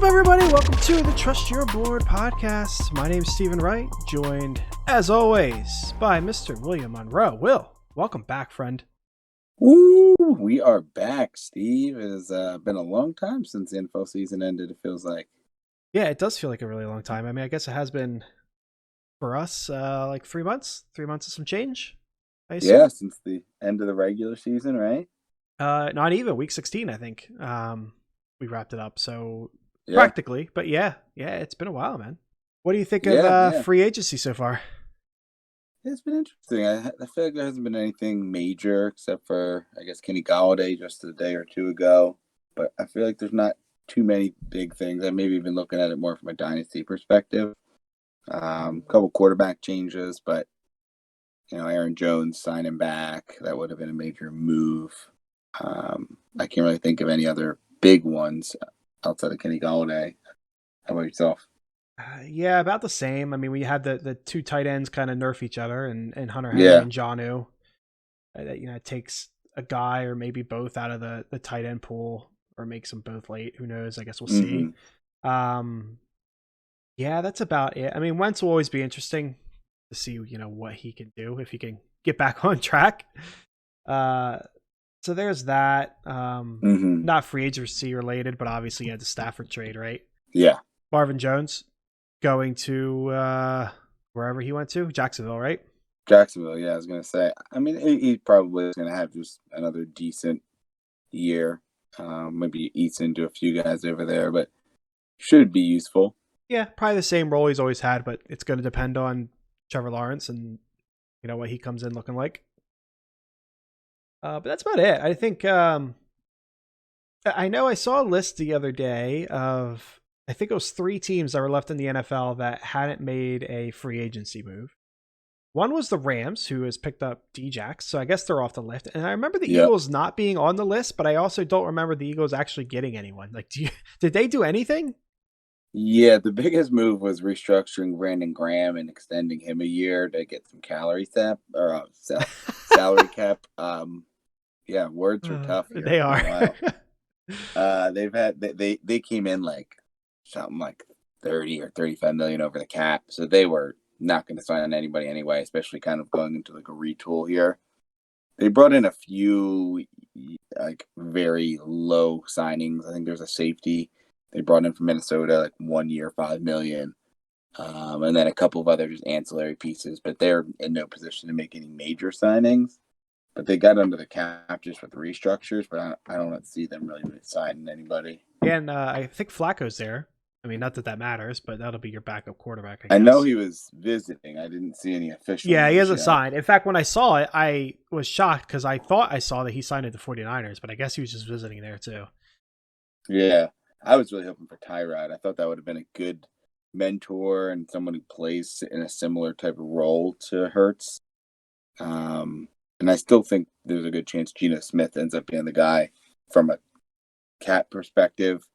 up, everybody? Welcome to the Trust Your Board podcast. My name's Stephen Wright, joined, as always, by Mr. William Monroe. Will, welcome back, friend. Woo! We are back, Steve. It has been a long time since the NFL season ended, it feels like. Yeah, it does feel like a really long time. I mean, I guess it has been, for us, like 3 months. 3 months of some change, I assume. Yeah, since the end of the regular season, right? Not even. Week 16, I think. We wrapped it up, so Yeah. practically. But yeah, it's been a while, man. What do you think of free agency so far? It's been interesting. I feel like there hasn't been anything major except for, I guess, Kenny Galladay just a day or two ago. But I feel like there's not too many big things. I maybe been looking at it more from a dynasty perspective. Couple quarterback changes, but Aaron Jones signing back, that would have been a major move. I can't really think of any other big ones outside of Kenny Galladay. How about yourself? Yeah, about the same. I mean, we had the two tight ends kind of nerf each other, and Hunter Henry and Jonnu. It takes a guy or maybe both out of the tight end pool, or makes them both late. Who knows? I guess we'll see. Yeah, that's about it. I mean, Wentz will always be interesting to see, what he can do if he can get back on track. So there's that. Not free agency related, but obviously you had the Stafford trade, right? Yeah. Marvin Jones going to wherever he went to, Jacksonville, right? Jacksonville, yeah, I was going to say. I mean, he probably is going to have just another decent year. Maybe eats into a few guys over there, but should be useful. Yeah, probably the same role he's always had, but it's going to depend on Trevor Lawrence and, what he comes in looking like. But that's about it. I think I know I saw a list the other day of, I think it was 3 teams that were left in the NFL that hadn't made a free agency move. One was the Rams, who has picked up Djax, so I guess they're off the list. And I remember the Eagles not being on the list, but I also don't remember the Eagles actually getting anyone. Like, did they do anything? Yeah, the biggest move was restructuring Brandon Graham and extending him a year to get some salary cap. Yeah, words are tough here. They are. They came in like something like 30 or 35 million over the cap, so they were not going to sign anybody anyway, especially kind of going into like a retool here. They brought in a few like very low signings. I think there's a safety they brought in from Minnesota, like 1 year, $5 million. And then a couple of other just ancillary pieces, but they're in no position to make any major signings. But they got under the cap just with restructures, but I don't see them really signing anybody. Yeah, and I think Flacco's there. I mean, not that matters, but that'll be your backup quarterback, I guess. I know he was visiting. I didn't see any official. Yeah, he hasn't signed. In fact, when I saw it, I was shocked because I thought I saw that he signed at the 49ers, but I guess he was just visiting there too. Yeah, I was really hoping for Tyrod. I thought that would have been a good mentor and someone who plays in a similar type of role to Hurts. And I still think there's a good chance Geno Smith ends up being the guy from a cap perspective.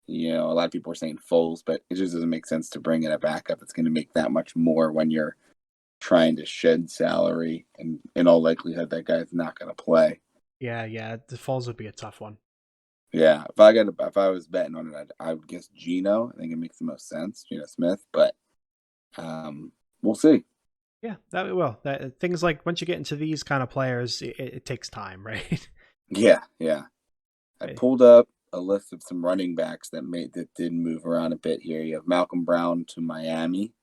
A lot of people are saying Foles, but it just doesn't make sense to bring in a backup that's going to make that much more when you're trying to shed salary. And in all likelihood, that guy's not going to play. Yeah, the Foles would be a tough one. Yeah, if I was betting on it, I would guess Geno. I think it makes the most sense, Geno Smith. But we'll see. Yeah, that will. Things like once you get into these kind of players, it takes time, right? Yeah. I pulled up a list of some running backs that did move around a bit here. You have Malcolm Brown to Miami.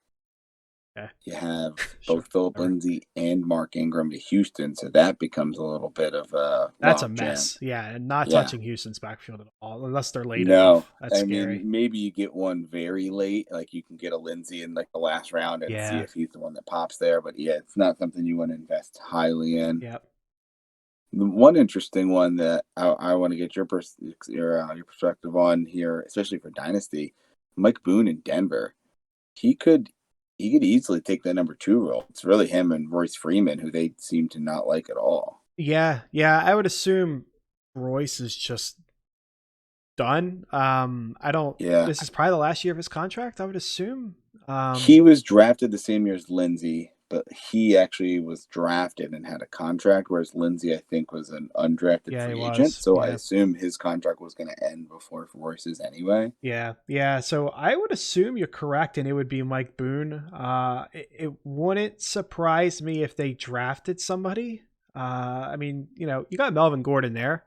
Okay. You have both Philip Lindsay and Mark Ingram to Houston, so that becomes a little bit of a that's a mess. Yeah, and not touching Houston's backfield at all, unless they're late no, enough. That's scary. Mean, maybe you get one very late, like you can get a Lindsay in like the last round and see if he's the one that pops there. But yeah, it's not something you want to invest highly in. Yep. The one interesting one that I want to get your perspective on here, especially for Dynasty, Mike Boone in Denver. He could easily take that number 2 role. It's really him and Royce Freeman, who they seem to not like at all. Yeah. I would assume Royce is just done. This is probably the last year of his contract, I would assume. He was drafted the same year as Lindsay, but he actually was drafted and had a contract, whereas Lindsey, I think, was an undrafted Yeah, he free agent. was. So I Yeah. assume his contract was going to end before Royce's anyway. Yeah. So I would assume you're correct, and it would be Mike Boone. It wouldn't surprise me if they drafted somebody. I mean, you got Melvin Gordon there,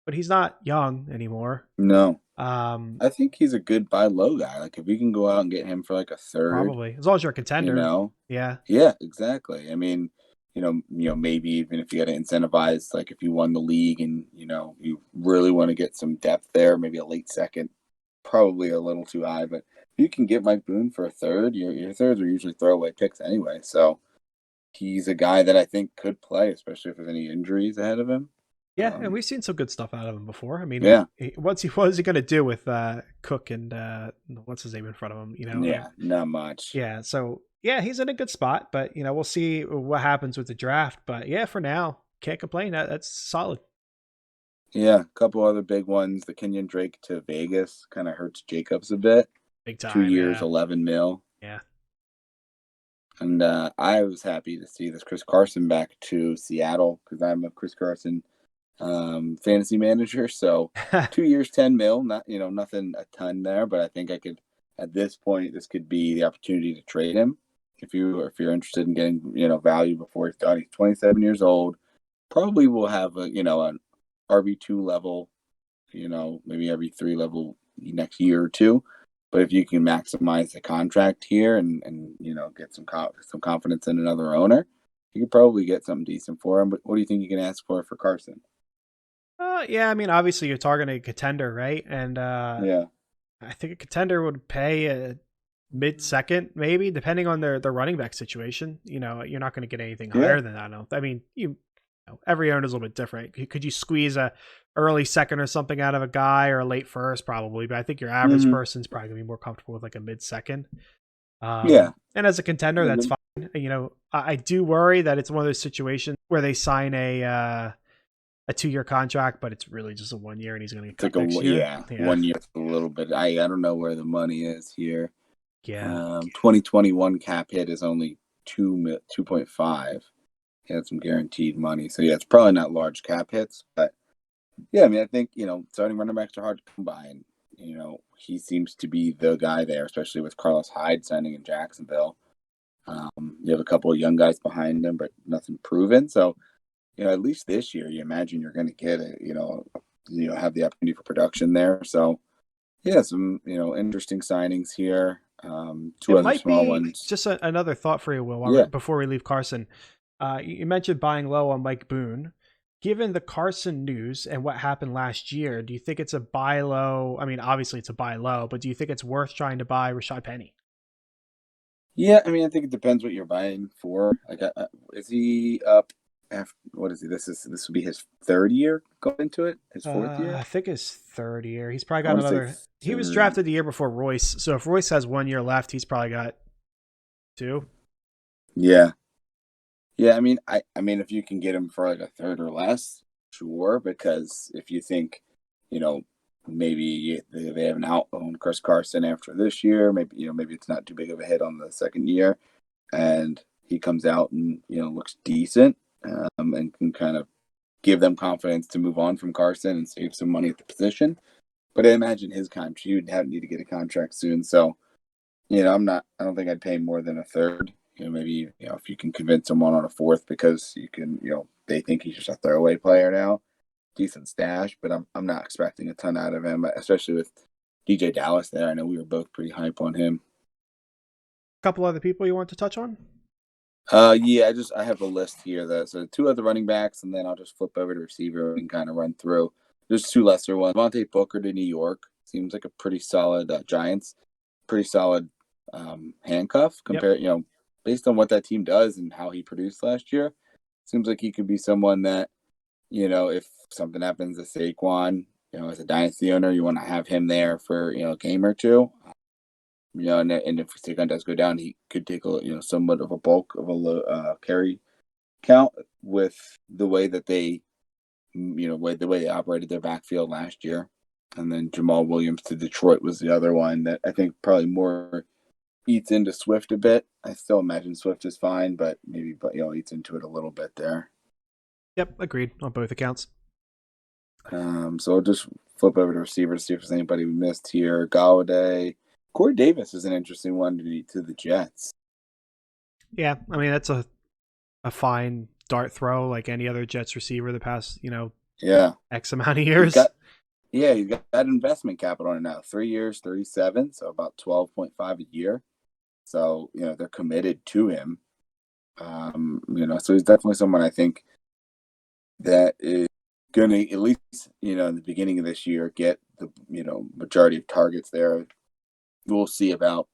but he's not young anymore. No. Um, I think he's a good buy low guy. Like if you can go out and get him for like a third, Probably, as long as you're a contender. Yeah. Yeah, exactly. I mean, maybe even if you got to incentivize, like if you won the league and you really want to get some depth there, maybe a late second, probably a little too high. But if you can get Mike Boone for a third, your thirds are usually throwaway picks anyway. So he's a guy that I think could play, especially if there's any injuries ahead of him. Yeah, and we've seen some good stuff out of him before. I mean, Yeah. what is he going to do with Cook and what's his name in front of him? Yeah, not much. Yeah, so yeah, he's in a good spot, but we'll see what happens with the draft. But yeah, for now, can't complain. That's solid. Yeah, a couple other big ones. The Kenyon Drake to Vegas kind of hurts Jacobs a bit. Big time. 2 years, yeah. 11 mil. Yeah. And I was happy to see this Chris Carson back to Seattle because I'm a Chris Carson fantasy manager. So 2 years, 10 mil, not nothing a ton there, but I think I could at this point this could be the opportunity to trade him if you're interested in getting value before he's done. He's 27 years old. Probably will have an RB2 level, maybe RB3 level next year or two. But if you can maximize the contract here and get some confidence in another owner, you could probably get something decent for him. But what do you think you can ask for Carson? Yeah, I mean, obviously you're targeting a contender, right? And yeah, I think a contender would pay a mid-second, maybe, depending on their running back situation. You're not going to get anything higher than that. I mean, every owner is a little bit different. Could you squeeze a early second or something out of a guy, or a late first? Probably, but I think your average person's probably gonna be more comfortable with like a mid-second. And as a contender, that's fine. I do worry that it's one of those situations where they sign a 2-year contract, but it's really just a 1 year, and he's going to get cut next year. Yeah, 1 year a little bit. I don't know where the money is here. Yeah, 2021 cap hit is only 2.5. He had some guaranteed money, so yeah, it's probably not large cap hits, but yeah, I mean, I think starting running backs are hard to come by, and he seems to be the guy there, especially with Carlos Hyde signing in Jacksonville. You have a couple of young guys behind him, but nothing proven. So, at least this year, you imagine you're going to get have the opportunity for production there. So, yeah, some interesting signings here. Two other small ones. Just another thought for you, Will. Before we leave Carson, you mentioned buying low on Mike Boone. Given the Carson news and what happened last year, do you think it's a buy low? I mean, obviously it's a buy low, but do you think it's worth trying to buy Rashad Penny? Yeah, I mean, I think it depends what you're buying for. Like, is he up? What is he? This would be his third year going into it. His fourth year. I think his third year. He's probably got another. He was drafted the year before Royce, so if Royce has 1 year left, he's probably got 2. Yeah. Yeah, I mean, if you can get him for like a third or less, sure. Because if you think, maybe they have an out on Chris Carson after this year, maybe it's not too big of a hit on the second year, and he comes out and looks decent, and can kind of give them confidence to move on from Carson and save some money at the position. But I imagine his contract, you'd need to get a contract soon. So, I don't think I'd pay more than a third. Maybe, if you can convince someone on a fourth because you can, they think he's just a throwaway player now. Decent stash, but I'm not expecting a ton out of him, especially with DJ Dallas there. I know we were both pretty hype on him. A couple other people you want to touch on? Yeah, I have a list here. So 2 other running backs, and then I'll just flip over to receiver and kind of run through. There's 2 lesser ones. Devontae Booker to New York seems like a pretty solid Giants, pretty solid handcuff compared, based on what that team does and how he produced last year. Seems like he could be someone that, if something happens to Saquon, as a dynasty owner, you want to have him there for, a game or two. And if Saquon does go down, he could take somewhat of a bulk of a low carry count with the way that they, the way they operated their backfield last year. And then Jamal Williams to Detroit was the other one that I think probably more eats into Swift a bit. I still imagine Swift is fine, but maybe eats into it a little bit there. Yep, agreed on both accounts. So I'll just flip over to receiver to see if there's anybody we missed here. Galladay. Corey Davis is an interesting one to the Jets. Yeah, I mean, that's a fine dart throw like any other Jets receiver the past, X amount of years. He's got that investment capital on it now. 3 years, 37, so about 12.5 a year. So, they're committed to him. So he's definitely someone I think that is going to, at least, in the beginning of this year, get the, majority of targets there. We'll see about,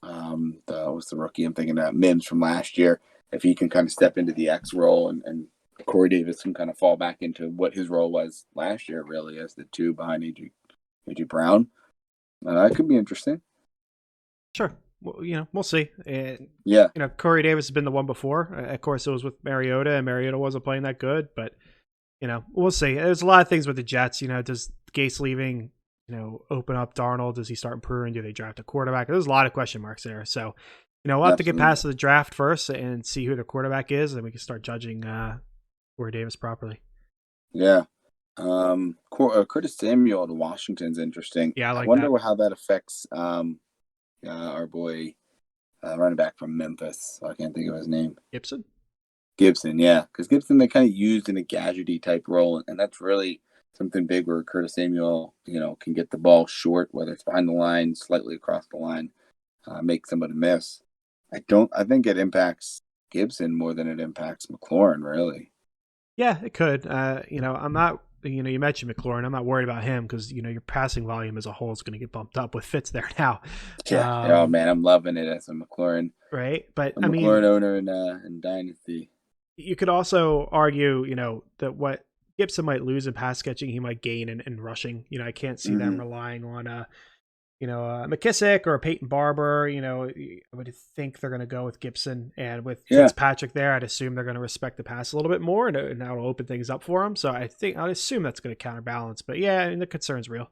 what's the rookie I'm thinking of, Mims from last year, if he can kind of step into the X role and Corey Davis can kind of fall back into what his role was last year, really, as the two behind A.J. Brown. That could be interesting. Sure. Well, we'll see. Yeah. Corey Davis has been the one before. Of course, it was with Mariota, and Mariota wasn't playing that good, but, we'll see. There's a lot of things with the Jets. Does Gase leaving, open up Darnold? Does he start improving? Do they draft a quarterback? There's a lot of question marks there. So, we'll have to get past the draft first and see who the quarterback is, and we can start judging Corey Davis properly. Yeah. Curtis Samuel to Washington's interesting. Yeah, I wonder how that affects our boy running back from Memphis. I can't think of his name. Gibson, yeah. Because Gibson, they kind of used in a gadgety type role, and that's really something big where Curtis Samuel, can get the ball short, whether it's behind the line, slightly across the line, make somebody miss. I think it impacts Gibson more than it impacts McLaurin, really. Yeah, it could. I'm not, you mentioned McLaurin. I'm not worried about him because, your passing volume as a whole is going to get bumped up with Fitz there now. Yeah. Oh, man, I'm loving it as a McLaurin. Right. But a McLaurin owner in Dynasty. You could also argue, that what Gibson might lose in pass catching, he might gain in rushing. I can't see them relying on McKissick or a Peyton Barber. I would think they're going to go with Gibson, and with Fitzpatrick there, I'd assume they're going to respect the pass a little bit more, and that'll open things up for him. So I'd assume that's going to counterbalance. But yeah, the concern's real.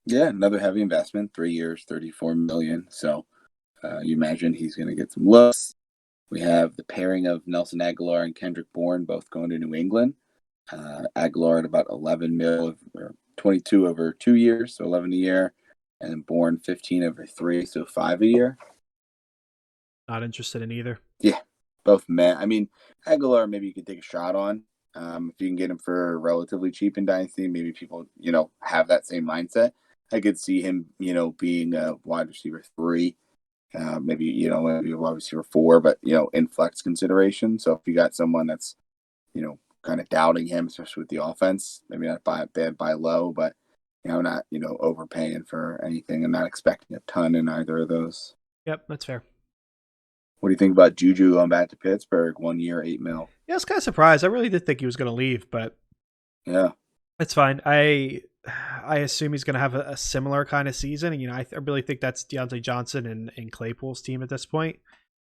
Yeah, another heavy investment, 3 years, $34 million. So you imagine he's going to get some looks. We have the pairing of Nelson Aguilar and Kendrick Bourne both going to New England. Aguilar at about 11 mil or 22 over 2 years, so 11 a year, and then Bourne 15 over 3, so 5 a year. Not interested in either. Yeah, both men. I mean, Aguilar maybe you could take a shot on. If you can get him for relatively cheap in Dynasty, maybe people, have that same mindset. I could see him, being a wide receiver 3. Maybe a wide receiver 4, but, in flex consideration. So if you got someone that's, kind of doubting him, especially with the offense, maybe not buy low, but, not, overpaying for anything and not expecting a ton in either of those. Yep, that's fair. What do you think about Juju going back to Pittsburgh? 1 year, $8 million. Yeah, I was kind of surprised. I really did think he was going to leave, but yeah, it's fine. I assume he's going to have a similar kind of season. And, I really think that's Deontay Johnson and Claypool's team at this point.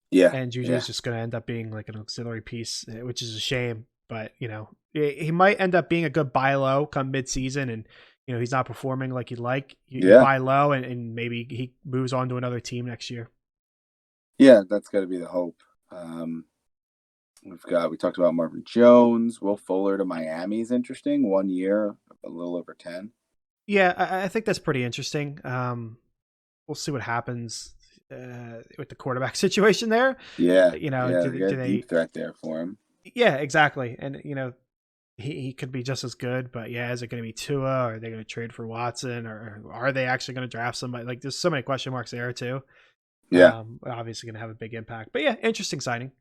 Yeah. And Juju is just going to end up being like an auxiliary piece, which is a shame. But, he might end up being a good buy low come mid-season, and, he's not performing like you'd like. You buy low, and maybe he moves on to another team next year. Yeah, that's got to be the hope. We talked about Marvin Jones. Will Fuller to Miami is interesting. 1 year, a little over 10. Yeah, I think that's pretty interesting. We'll see what happens with the quarterback situation there. Yeah, do they deep threat there for him? Yeah, exactly. And he could be just as good, but is it going to be Tua? Or are they going to trade for Watson, or are they actually going to draft somebody? Like, there's so many question marks there too. Yeah, obviously going to have a big impact. But yeah, interesting signing.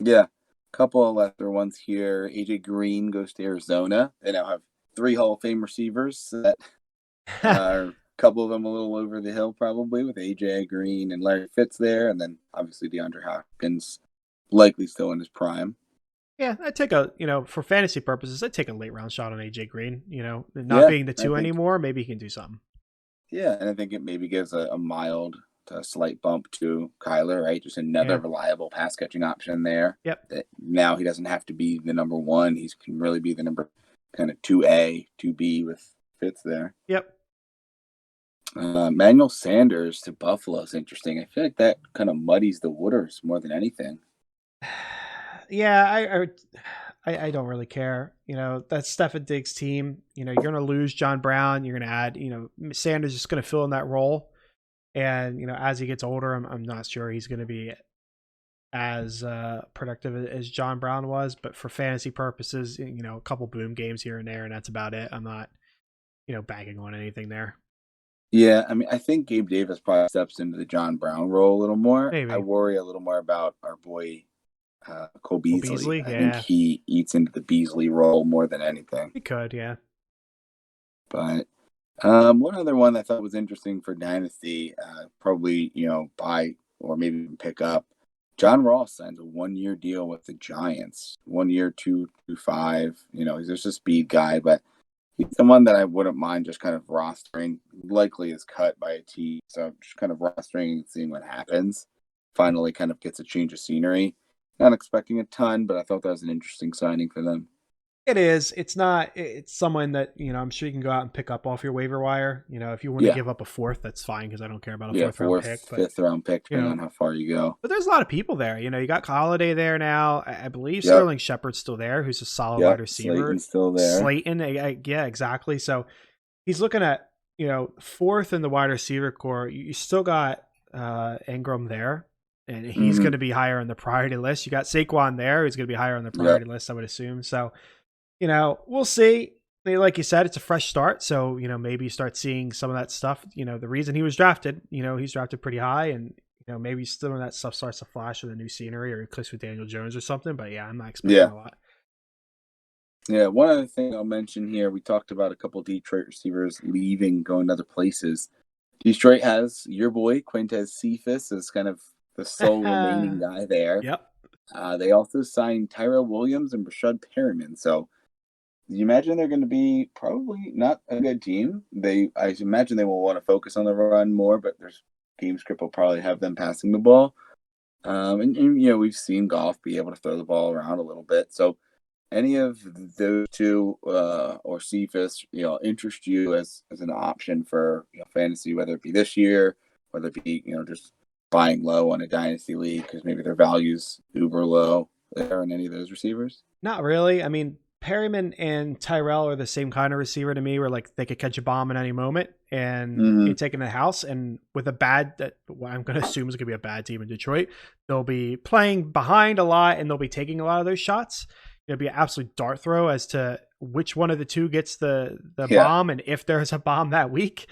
Yeah, couple of lesser ones here. AJ Green goes to Arizona. They now have 3 Hall of Fame receivers that are a couple of them a little over the hill probably, with AJ Green and Larry Fitz there, and then obviously DeAndre Hopkins likely still in his prime. Yeah, I'd take for fantasy purposes, I'd take a late round shot on AJ Green. Not being the 2 anymore, maybe he can do something. Yeah, and I think it maybe gives a mild to a slight bump to Kyler, right? Just another reliable pass catching option there. Yep. That now he doesn't have to be the number 1. He can really be the number kind of 2A, 2B with Fitz there. Yep. Manuel Sanders to Buffalo is interesting. I feel like that kind of muddies the waters more than anything. Yeah, I don't really care. That's Stefan Diggs' team. You're going to lose John Brown. You're going to add, Sanders is going to fill in that role. And, as he gets older, I'm not sure he's going to be as productive as John Brown was. But for fantasy purposes, a couple boom games here and there, and that's about it. I'm not, banking on anything there. Yeah, I mean, I think Gabe Davis probably steps into the John Brown role a little more. Maybe. I worry a little more about our boy Cole Beasley. I think yeah. he eats into the Beasley role more than anything. He could, yeah. But one other one I thought was interesting for Dynasty, probably, buy or maybe even pick up. John Ross signs a 1-year deal with the Giants. 1 year, 2.25. He's just a speed guy, but he's someone that I wouldn't mind just kind of rostering. Likely is cut by a team, so just kind of rostering and seeing what happens. Finally kind of gets a change of scenery. Not expecting a ton, but I thought that was an interesting signing for them. It is. It's not. It's someone that I'm sure you can go out and pick up off your waiver wire. If you want to give up a fourth, that's fine because I don't care about a fourth round pick. But, fifth round pick, depending on how far you go. But there's a lot of people there. You got Holiday there now. I believe Sterling Shepard's still there, who's a solid wide receiver. Slayton's still there. Slayton, yeah, exactly. So he's looking at fourth in the wide receiver core. You still got Ingram there. And he's going to be higher on the priority list. You got Saquon there, who's going to be higher on the priority list, I would assume. So, we'll see. Like you said, it's a fresh start. So, maybe you start seeing some of that stuff. The reason he was drafted, he's drafted pretty high. And, maybe some of that stuff starts to flash with a new scenery or he clicks with Daniel Jones or something. But, yeah, I'm not expecting a lot. Yeah, one other thing I'll mention here, we talked about a couple of Detroit receivers leaving, going to other places. Detroit has your boy, Quintez Cephas, as kind of the sole remaining guy there. Yep. They also signed Tyrell Williams and Rashad Perriman. So you imagine they're going to be probably not a good team. I imagine they will want to focus on the run more, but their game script will probably have them passing the ball. And we've seen Goff be able to throw the ball around a little bit. So any of those two or Cephas, interest you as an option for fantasy, whether it be this year, whether it be just buying low on a dynasty league because maybe their value's uber low there in any of those receivers? Not really. I mean, Perryman and Tyrell are the same kind of receiver to me where like they could catch a bomb at any moment and get taken to the house. And with what I'm going to assume is going to be a bad team in Detroit, they'll be playing behind a lot and they'll be taking a lot of those shots. It'll be an absolute dart throw as to which one of the two gets the bomb and if there's a bomb that week.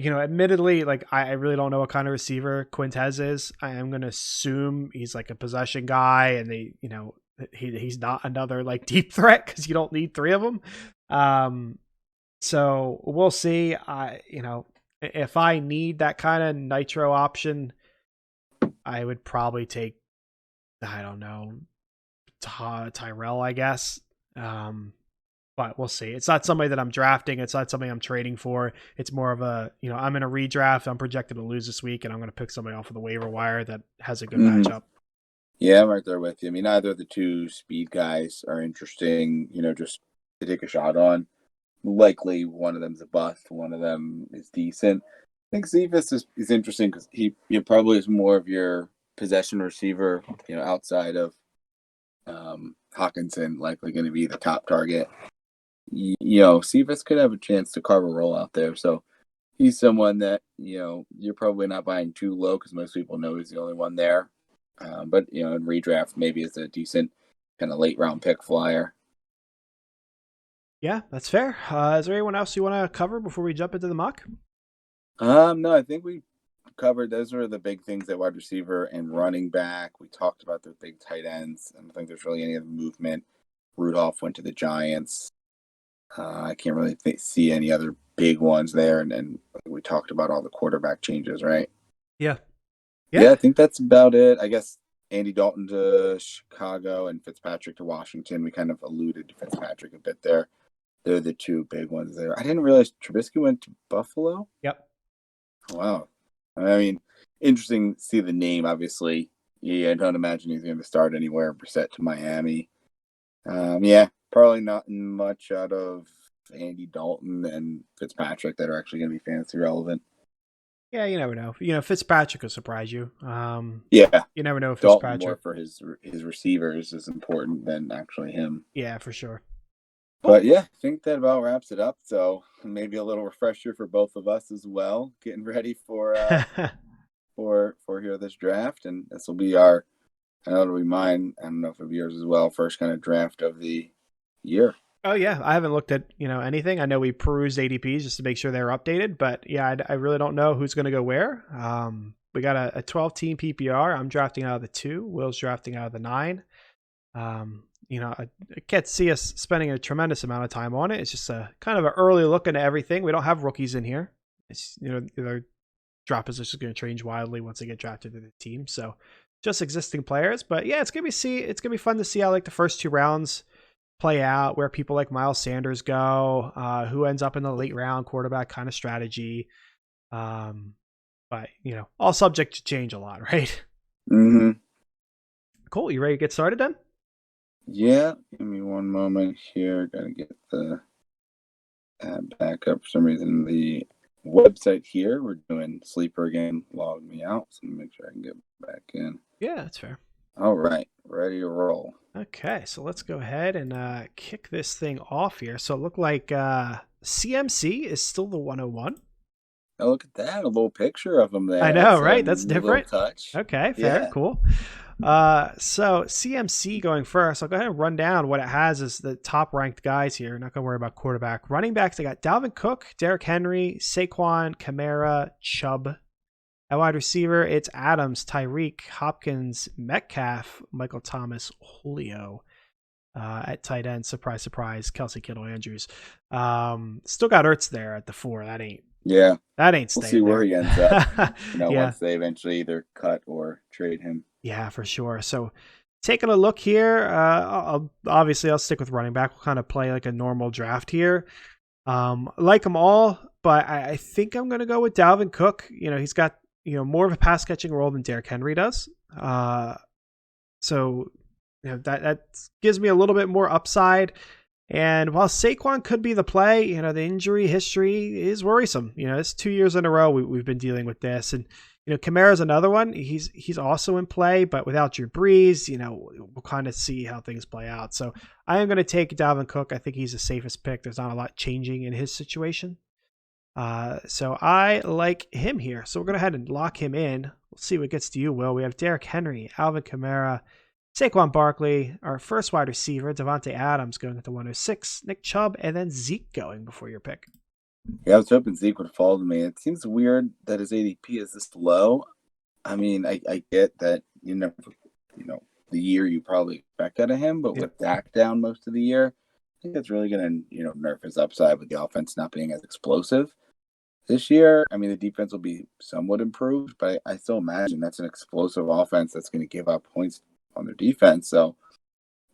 Admittedly, like I really don't know what kind of receiver Quintez is. I am going to assume he's like a possession guy and he's not another like deep threat because you don't need three of them. So we'll see. If I need that kind of nitro option, I would probably take, I don't know, Tyrell, I guess. But we'll see. It's not somebody that I'm drafting. It's not somebody I'm trading for. It's more of a, I'm in a redraft. I'm projected to lose this week, and I'm going to pick somebody off of the waiver wire that has a good matchup. Yeah, I'm right there with you. I mean, either of the two speed guys are interesting, just to take a shot on. Likely one of them's a bust. One of them is decent. I think Cephas is interesting because he probably is more of your possession receiver, outside of Hawkinson, likely going to be the top target. Cephas could have a chance to carve a roll out there. So he's someone that, you're probably not buying too low because most people know he's the only one there. But, in redraft, maybe it's a decent kind of late round pick flyer. Yeah, that's fair. Is there anyone else you want to cover before we jump into the mock? No, I think we covered. Those are the big things at wide receiver and running back. We talked about the big tight ends. I don't think there's really any other movement. Rudolph went to the Giants. I can't really see any other big ones there. And then we talked about all the quarterback changes, right? Yeah, I think that's about it. I guess Andy Dalton to Chicago and Fitzpatrick to Washington. We kind of alluded to Fitzpatrick a bit there. They're the two big ones there. I didn't realize Trubisky went to Buffalo. Yep. Wow. I mean, interesting to see the name, obviously. Yeah, I don't imagine he's going to start anywhere. Brissett to Miami. Probably not much out of Andy Dalton and Fitzpatrick that are actually going to be fantasy relevant. Yeah, you never know. Fitzpatrick will surprise you. Yeah, You never know if Dalton more Fitzpatrick. for his receivers is important than actually him. Yeah, for sure. But yeah, I think that about wraps it up. So maybe a little refresher for both of us as well, getting ready for here this draft, and this will be I know it'll be mine. I don't know if it'll be yours as well. First kind of draft of the year. Oh yeah, I haven't looked at anything. I know we perused ADPs just to make sure they're updated, but yeah, I really don't know who's going to go where. We got a 12-team PPR. I'm drafting out of the 2. Will's drafting out of the 9. I can't see us spending a tremendous amount of time on it. It's just a kind of an early look into everything. We don't have rookies in here. It's their draft position is going to change wildly once they get drafted to the team. So just existing players. But yeah, it's gonna be fun to see how like the first 2 rounds play out, where people like Miles Sanders go, who ends up in the late round quarterback kind of strategy. But all subject to change a lot, right? Mm-hmm. Cool. You ready to get started then? Yeah. Give me one moment here. Got to get the app back up. For some reason, the website here, we're doing Sleeper again, logged me out. So let me make sure I can get back in. Yeah, that's fair. All right. Ready to roll. Okay, so let's go ahead and kick this thing off here. So it looked like CMC is still the 101. Oh, look at that. A little picture of him there. I know, right? That's different. Touch. Okay, fair. Yeah. Cool. So CMC going first. I'll go ahead and run down what it has as the top ranked guys here. Not going to worry about quarterback. Running backs, they got Dalvin Cook, Derrick Henry, Saquon, Kamara, Chubb. At wide receiver, it's Adams, Tyreek, Hopkins, Metcalf, Michael Thomas, Julio. At tight end, surprise, surprise, Kelsey, Kittle, Andrews. Still got Ertz there at the 4. That ain't we'll see where there. he ends up. Yeah. Once they eventually either cut or trade him. Yeah, for sure. So taking a look here, I'll stick with running back. We'll kind of play like a normal draft here. Like them all, but I think I'm going to go with Dalvin Cook. He's got more of a pass catching role than Derrick Henry does. So that gives me a little bit more upside. And while Saquon could be the play, the injury history is worrisome. It's 2 years in a row we've been dealing with this. And Kamara's another one. He's also in play, but without Drew Brees, we'll kind of see how things play out. So I am going to take Dalvin Cook. I think he's the safest pick. There's not a lot changing in his situation. So I like him here. So we're going to go ahead and lock him in. We'll see what gets to you, Will. We have Derrick Henry, Alvin Kamara, Saquon Barkley, our first wide receiver, Devontae Adams going at the 106, Nick Chubb, and then Zeke going before your pick. Yeah, I was hoping Zeke would fall to me. It seems weird that his ADP is this low. I mean, I get that, the year you probably expect out of him, but with Dak down most of the year, I think that's really going to, nerf his upside with the offense not being as explosive. This year, I mean, the defense will be somewhat improved, but I still imagine that's an explosive offense that's going to give up points on their defense. So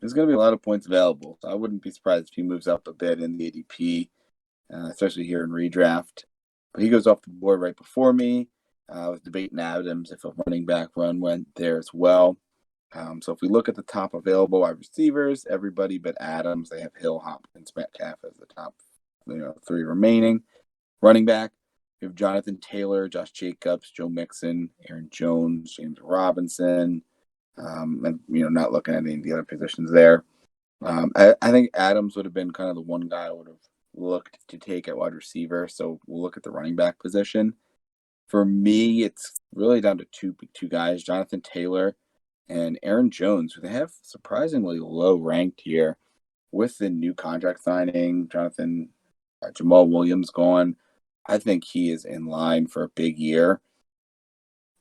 there's going to be a lot of points available. So I wouldn't be surprised if he moves up a bit in the ADP, especially here in redraft. But he goes off the board right before me. I was debating Adams if a running back run went there as well. So if we look at the top available wide receivers, everybody but Adams, they have Hill, Hopkins, Metcalf as the top 3 remaining. Running back, we have Jonathan Taylor, Josh Jacobs, Joe Mixon, Aaron Jones, James Robinson, and not looking at any of the other positions there. I think Adams would have been kind of the one guy I would have looked to take at wide receiver. So we'll look at the running back position. For me, it's really down to two guys, Jonathan Taylor and Aaron Jones, who they have surprisingly low ranked here with the new contract signing. Jamal Williams gone. I think he is in line for a big year.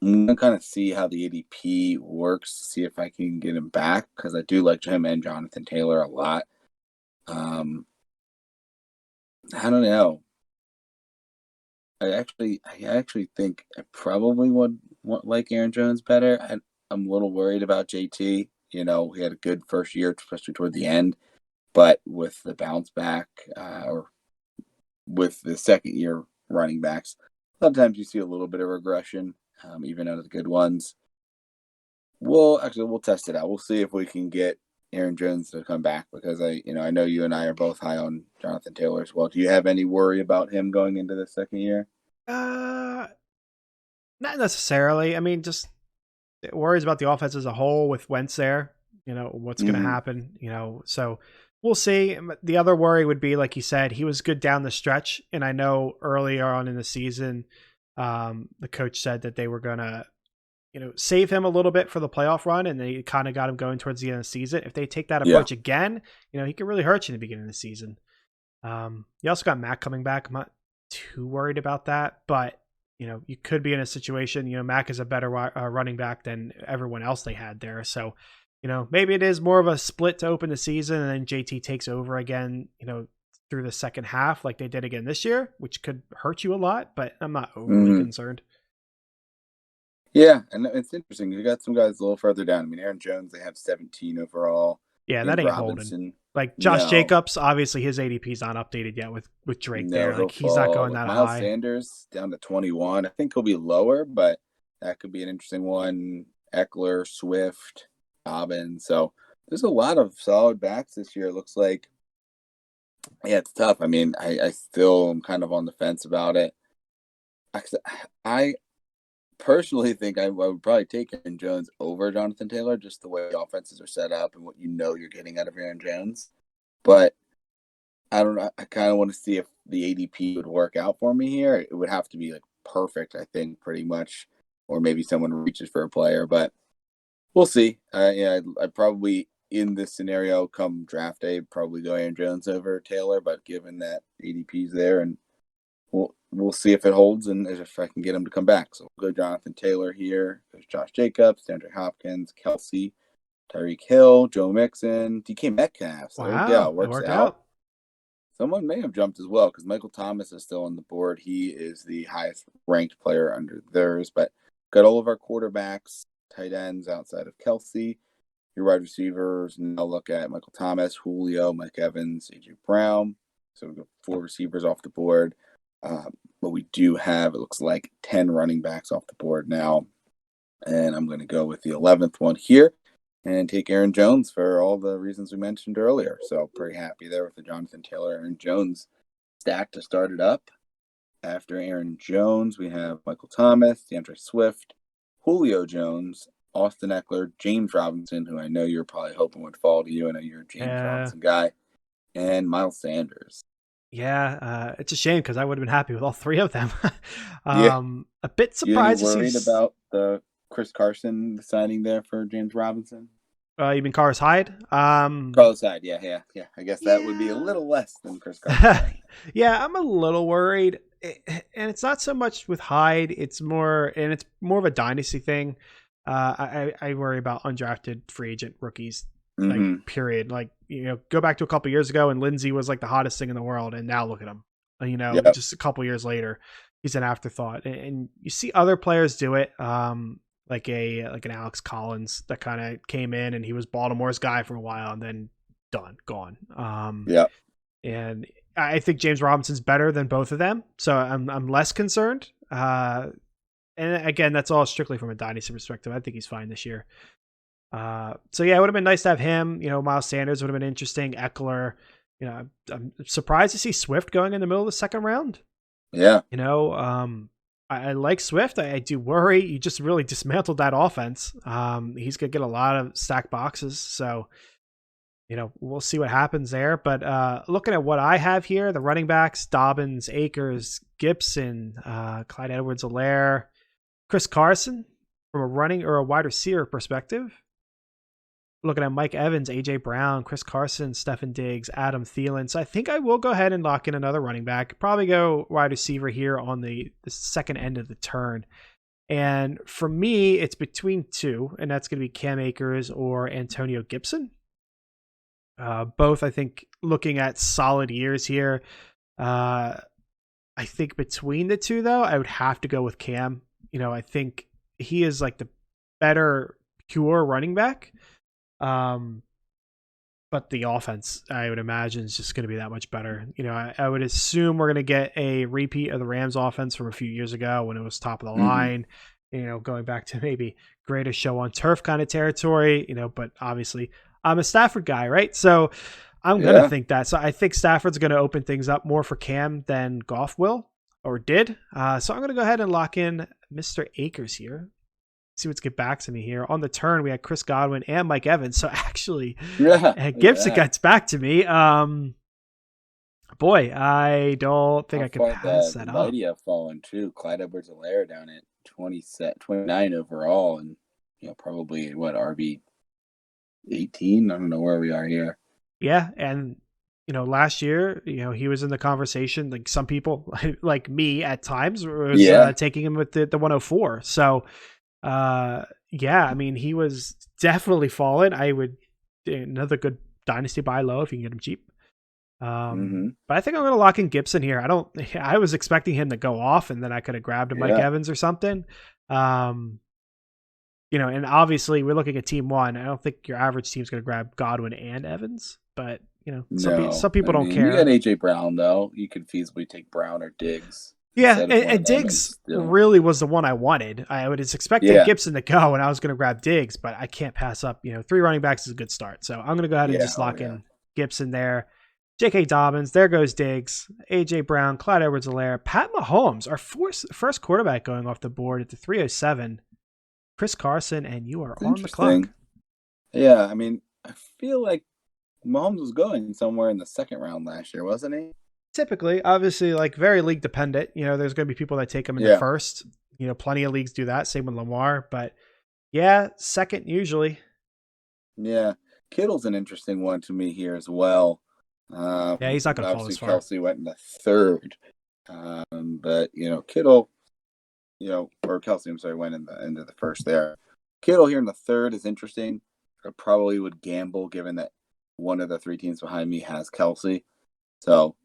I'm going to kind of see how the ADP works, see if I can get him back, because I do like him and Jonathan Taylor a lot. I don't know. I actually think I probably would like Aaron Jones better. I'm a little worried about JT. He had a good first year, especially toward the end. But with the bounce back or with the second year running backs, sometimes you see a little bit of regression, even out of the good ones. We'll test it out. We'll see if we can get Aaron Jones to come back, because I know you and I are both high on Jonathan Taylor as well. Do you have any worry about him going into the second year? Not necessarily. I mean, just worries about the offense as a whole with Wentz there. What's going to happen. So we'll see. The other worry would be, like you said, he was good down the stretch, and I know earlier on in the season, the coach said that they were going to save him a little bit for the playoff run, and they kind of got him going towards the end of the season. If they take that approach again, he could really hurt you in the beginning of the season. You also got Mac coming back. I'm not too worried about that, but you could be in a situation, Mac is a better running back than everyone else they had there. So, maybe it is more of a split to open the season, and then JT takes over again, through the second half like they did again this year, which could hurt you a lot, but I'm not overly concerned. Yeah, and it's interesting. You got some guys a little further down. I mean, Aaron Jones, they have 17 overall. Yeah, that ain't holding. Like Josh Jacobs, obviously his ADP is not updated yet with Drake there. Like he's not going that Miles high. Sanders down to 21. I think he'll be lower, but that could be an interesting one. Eckler, Swift, Dobbins. So there's a lot of solid backs this year. It looks like. Yeah, it's tough. I mean, I still am kind of on the fence about it. I personally think I would probably take Aaron Jones over Jonathan Taylor, just the way the offenses are set up and what you're getting out of Aaron Jones. But I don't know. I kind of want to see if the ADP would work out for me here. It would have to be like perfect, I think, pretty much, or maybe someone reaches for a player. But we'll see. I'd probably, in this scenario, come draft day, probably go Aaron Jones over Taylor. But given that ADP's there, and we'll see if it holds and if I can get him to come back. So we'll go Jonathan Taylor here. There's Josh Jacobs, DeAndre Hopkins, Kelsey, Tyreek Hill, Joe Mixon, DK Metcalf. So there we go. Works out. Someone may have jumped as well, because Michael Thomas is still on the board. He is the highest ranked player under theirs. But got all of our quarterbacks, tight ends outside of Kelsey. Your wide receivers, now look at Michael Thomas, Julio, Mike Evans, AJ Brown. So we've got 4 receivers off the board. But we do have, it looks like, 10 running backs off the board now. And I'm going to go with the 11th one here and take Aaron Jones for all the reasons we mentioned earlier. So pretty happy there with the Jonathan Taylor, Aaron Jones stack to start it up. After Aaron Jones, we have Michael Thomas, DeAndre Swift, Julio Jones, Austin Eckler, James Robinson, who I know you're probably hoping would fall to you. I know you're a James Robinson guy. And Miles Sanders. Yeah, it's a shame because I would have been happy with all 3 of them. A bit surprised to see. Worried about the Chris Carson signing there for James Robinson? You mean Carlos Hyde? Carlos Hyde, yeah. I guess that would be a little less than Chris Carson. Yeah, I'm a little worried, and it's not so much with Hyde. It's more of a dynasty thing. I worry about undrafted free agent rookies. Like period. Like, go back to a couple years ago and Lindsey was like the hottest thing in the world, and now look at him. Just a couple years later, he's an afterthought. And you see other players do it. Like an Alex Collins that kind of came in and he was Baltimore's guy for a while and then gone. And I think James Robinson's better than both of them, so I'm less concerned. And again, that's all strictly from a dynasty perspective. I think he's fine this year. So yeah, it would have been nice to have him. Miles Sanders would have been interesting. Eckler. I'm surprised to see Swift going in the middle of the second round. Yeah. I like Swift. I do worry. You just really dismantled that offense. He's going to get a lot of stack boxes. So, we'll see what happens there. But looking at what I have here, the running backs, Dobbins, Akers, Gibson, Clyde Edwards-Helaire, Chris Carson, from a running or a wide receiver perspective. Looking at Mike Evans, AJ Brown, Chris Carson, Stefon Diggs, Adam Thielen. So I think I will go ahead and lock in another running back. Probably go wide receiver here on the second end of the turn. And for me, it's between 2, and that's going to be Cam Akers or Antonio Gibson. Both, I think, looking at solid years here. I think between the 2, though, I would have to go with Cam. I think he is like the better pure running back. But the offense, I would imagine, is just going to be that much better. I would assume we're going to get a repeat of the Rams offense from a few years ago when it was top of the line, going back to maybe greatest show on turf kind of territory, but obviously I'm a Stafford guy, right? So I'm going to think that. So I think Stafford's going to open things up more for Cam than Goff will or did. So I'm going to go ahead and lock in Mr. Akers here. See what's get back to me here. On the turn, we had Chris Godwin and Mike Evans. So actually, Gibson gets back to me. Boy, I don't think I could pass that up. Mighty fallen too. Clyde Edwards-Helaire down at 29 overall, and probably what, RB 18? I don't know where we are here. Yeah, and last year, he was in the conversation. Like some people, like me at times, was taking him with the 104. So, I mean, he was definitely fallen. I would another good dynasty buy low if you can get him cheap. But I think I'm going to lock in Gibson here. I was expecting him to go off, and then I could have grabbed a Mike Evans or something. And obviously we're looking at team one. I don't think your average team's going to grab Godwin and Evans, but some people don't care. You got AJ Brown though. You could feasibly take Brown or Diggs. Yeah, and Diggs really was the one I wanted. I was expecting Gibson to go, and I was going to grab Diggs, but I can't pass up. 3 running backs is a good start, so I'm going to go ahead and just lock in Gibson there. J.K. Dobbins, there goes Diggs, A.J. Brown, Clyde Edwards-Helaire, Pat Mahomes, our first quarterback going off the board at the 307. Chris Carson, and you are on the clock. Yeah, I mean, I feel like Mahomes was going somewhere in the second round last year, wasn't he? Typically, obviously, like very league dependent. There's going to be people that take him in the first. Plenty of leagues do that. Same with Lamar, but second usually. Yeah, Kittle's an interesting one to me here as well. He's not going to fall as far. Kelsey went in the third, but Kittle, or Kelsey, I'm sorry, went in the end of the first there. Kittle here in the third is interesting. I probably would gamble given that one of the 3 teams behind me has Kelsey. So,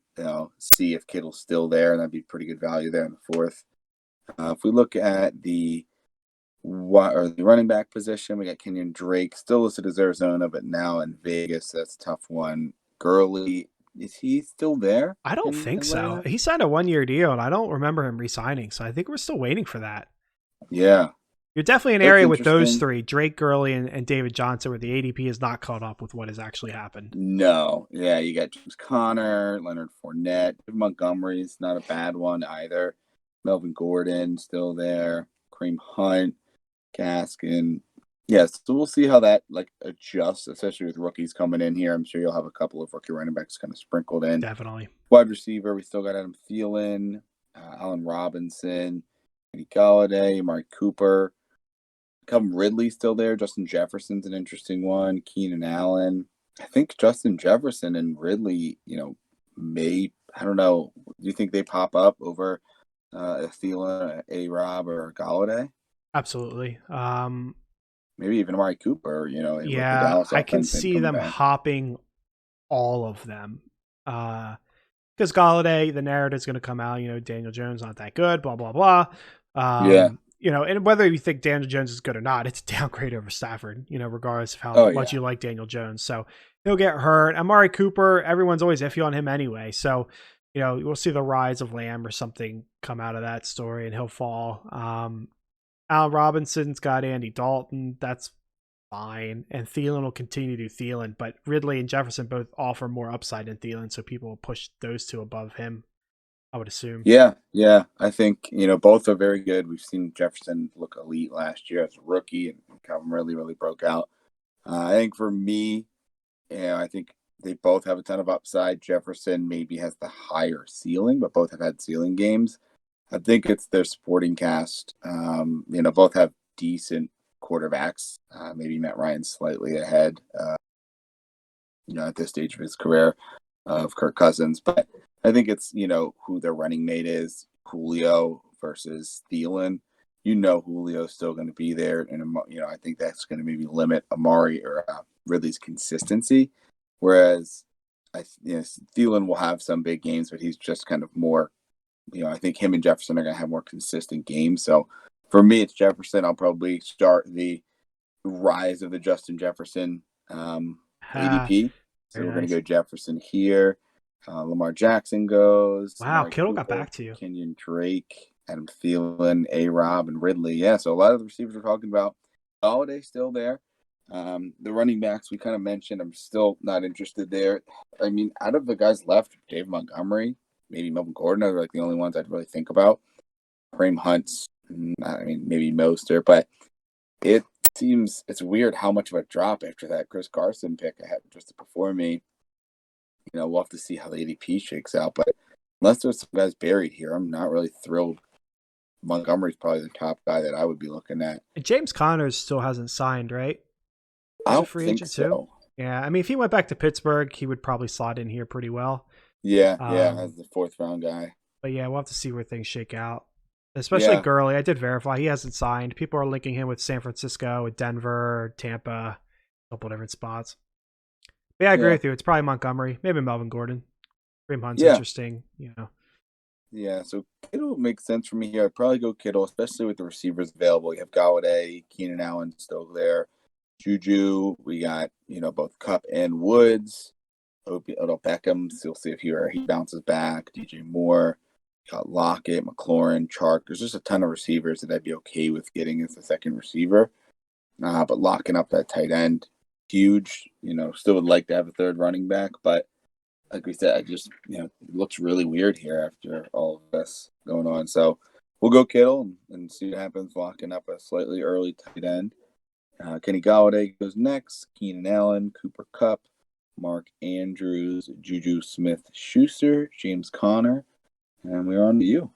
see if Kittle's still there, and that'd be pretty good value there in the fourth. If we look at the running back position, we got Kenyon Drake, still listed as Arizona, but now in Vegas. That's a tough one. Gurley, is he still there? I don't think so. He signed a 1-year deal, and I don't remember him re-signing, so I think we're still waiting for that. Yeah. You're definitely an area with those 3, Drake, Gurley, and David Johnson, where the ADP has not caught up with what has actually happened. No. Yeah, you got James Conner, Leonard Fournette, Montgomery's not a bad one either. Melvin Gordon still there. Kareem Hunt, Gaskin. Yes, so we'll see how that adjusts, especially with rookies coming in here. I'm sure you'll have a couple of rookie running backs kind of sprinkled in. Definitely. Wide receiver, we still got Adam Thielen, Allen Robinson, Kenny Galladay, Amari Cooper. Calvin Ridley still there. Justin Jefferson's an interesting one. Keenan Allen. I think Justin Jefferson and Ridley, may, I don't know. Do you think they pop up over Thielen, A-Rob, or Galladay? Absolutely. Maybe even Amari Cooper, I can see them hopping all of them. Because Galladay, the narrative's going to come out, Daniel Jones not that good, blah, blah, blah. And whether you think Daniel Jones is good or not, it's a downgrade over Stafford, regardless of how much you like Daniel Jones. So he'll get hurt. Amari Cooper, everyone's always iffy on him anyway. So, we'll see the rise of Lamb or something come out of that story, and he'll fall. Allen Robinson's got Andy Dalton. That's fine. And Thielen will continue to do Thielen, but Ridley and Jefferson both offer more upside than Thielen, so people will push those 2 above him, I would assume. Yeah. I think, both are very good. We've seen Jefferson look elite last year as a rookie, and Calvin really, really broke out. I think for me, I think they both have a ton of upside. Jefferson maybe has the higher ceiling, but both have had ceiling games. I think it's their supporting cast. Both have decent quarterbacks. Maybe Matt Ryan's slightly ahead, at this stage of his career of Kirk Cousins. But I think it's, who their running mate is, Julio versus Thielen. Julio's still going to be there. And, I think that's going to maybe limit Amari or Ridley's consistency. Whereas, Thielen will have some big games, but he's just kind of more, I think him and Jefferson are going to have more consistent games. So for me, it's Jefferson. I'll probably start the rise of the Justin Jefferson ADP. So we're going to go Jefferson here. Lamar Jackson goes. Wow, Kittle got back to you. Kenyon Drake, Adam Thielen, A-Rob, and Ridley. Yeah, so a lot of the receivers we're talking about. Galladay still there. The running backs we kind of mentioned, I'm still not interested there. I mean, out of the guys left, Dave Montgomery, maybe Melvin Gordon are like the only ones I'd really think about. Kareem Hunt's, I mean, maybe Mostert, but it seems it's weird how much of a drop after that Chris Carson pick I had just before me. We'll have to see how the ADP shakes out, but unless there's some guys buried here, I'm not really thrilled. Montgomery's probably the top guy that I would be looking at. And James Connors still hasn't signed, right? I He's a don't free think agent so. too. Yeah, I mean, if he went back to Pittsburgh, he would probably slot in here pretty well. Yeah, as the 4th round guy. But yeah, we'll have to see where things shake out. Especially Gurley. I did verify he hasn't signed. People are linking him with San Francisco, with Denver, Tampa, a couple different spots. But yeah, I agree with you. It's probably Montgomery, maybe Melvin Gordon. Kareem Hunt's interesting, Yeah, so Kittle makes sense for me here. I'd probably go Kittle, especially with the receivers available. You have Galladay, Keenan Allen still there. Juju, we got, both Kupp and Woods. Odell Beckham, still see if he bounces back. DJ Moore, got Lockett, McLaurin, Chark. There's just a ton of receivers that I'd be okay with getting as a second receiver. But locking up that tight end, huge. Still would like to have a third running back, but like we said, it looks really weird here after all of this going on. So we'll go Kittle and see what happens, locking up a slightly early tight end. Kenny Galladay goes next. Keenan Allen, Cooper Kupp, Mark Andrews, Juju Smith-Schuster, James Conner, and we're on to you.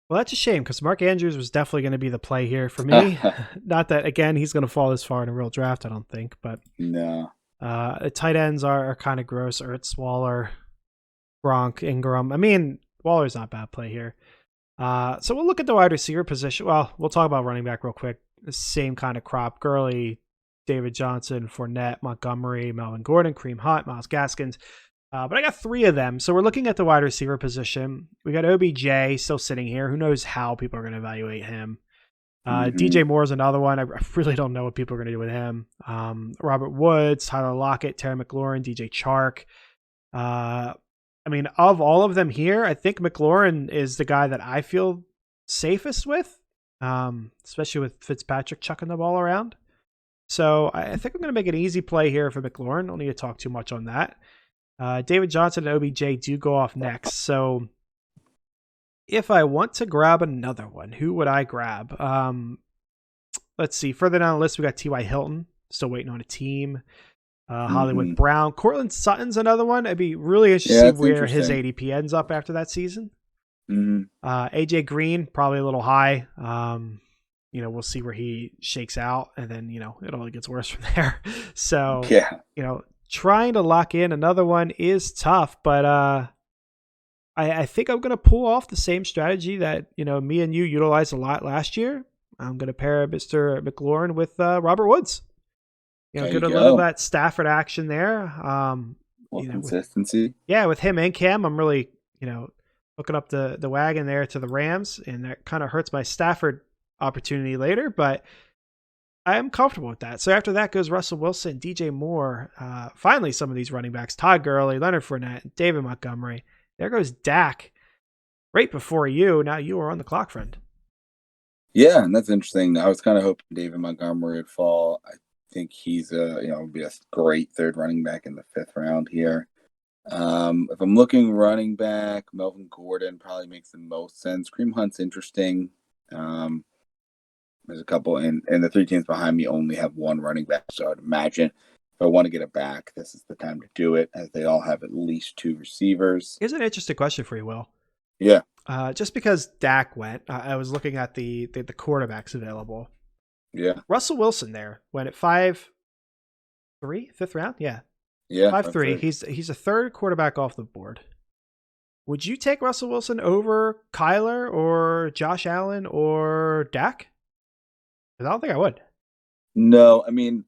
Well, that's a shame because Mark Andrews was definitely going to be the play here for me. Not that, again, he's going to fall this far in a real draft, I don't think. But no. The tight ends are kind of gross. Ertz, Waller, Gronk, Ingram. I mean, Waller's not a bad play here. So we'll look at the wide receiver position. Well, we'll talk about running back real quick. The same kind of crop. Gurley, David Johnson, Fournette, Montgomery, Melvin Gordon, Kareem Hunt, Myles Gaskins. But I got 3 of them. So we're looking at the wide receiver position. We got OBJ still sitting here. Who knows how people are going to evaluate him. DJ Moore is another one. I really don't know what people are going to do with him. Robert Woods, Tyler Lockett, Terry McLaurin, DJ Chark. I mean, of all of them here, I think McLaurin is the guy that I feel safest with, especially with Fitzpatrick chucking the ball around. So I think I'm going to make an easy play here for McLaurin. Don't need to talk too much on that. David Johnson and OBJ do go off next. So if I want to grab another one, who would I grab? Let's see. Further down the list, we got T.Y. Hilton, still waiting on a team. Hollywood Brown. Cortland Sutton's another one. I'd be really interested to see where his ADP ends up after that season. AJ Green, probably a little high. We'll see where he shakes out, and then, it only gets worse from there. So, trying to lock in another one is tough, but I think I'm going to pull off the same strategy that, me and you utilized a lot last year. I'm going to pair Mr. McLaurin with Robert Woods. Get a little of that Stafford action there. Consistency. With him and Cam, I'm really, hooking up the wagon there to the Rams, and that kind of hurts my Stafford opportunity later, but I am comfortable with that. So after that goes Russell Wilson, DJ Moore, finally some of these running backs, Todd Gurley, Leonard Fournette, David Montgomery. There goes Dak right before you. Now you are on the clock, friend. Yeah, and that's interesting. I was kind of hoping David Montgomery would fall. I think he's would be a great third running back in the 5th round here. If I'm looking running back, Melvin Gordon probably makes the most sense. Kareem Hunt's interesting. There's a couple, and the 3 teams behind me only have 1 running back, so I'd imagine if I want to get it back, this is the time to do it, as they all have at least 2 receivers. Here's an interesting question for you, Will. Yeah. Just because Dak went, I was looking at the quarterbacks available. Yeah. Russell Wilson there went at 5'3", 5th round? Yeah. Yeah. 5'3". He's a 3rd quarterback off the board. Would you take Russell Wilson over Kyler or Josh Allen or Dak? I don't think I would. No, I mean,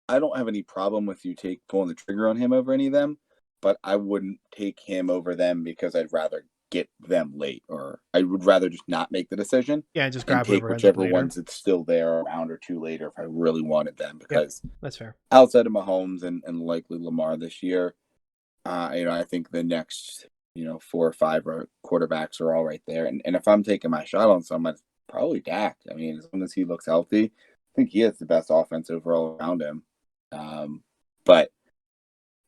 I don't have any problem with you pulling the trigger on him over any of them, but I wouldn't take him over them because I'd rather get them late, or I would rather just not make the decision. Yeah, just grab take whichever ones that's still there a round or 2 later if I really wanted them, because that's fair. Outside of Mahomes and likely Lamar this year, I think the next 4 or 5 quarterbacks are all right there. And if I'm taking my shot on someone, it's probably Dak. I mean, as long as he looks healthy, I think he has the best offense overall around him. But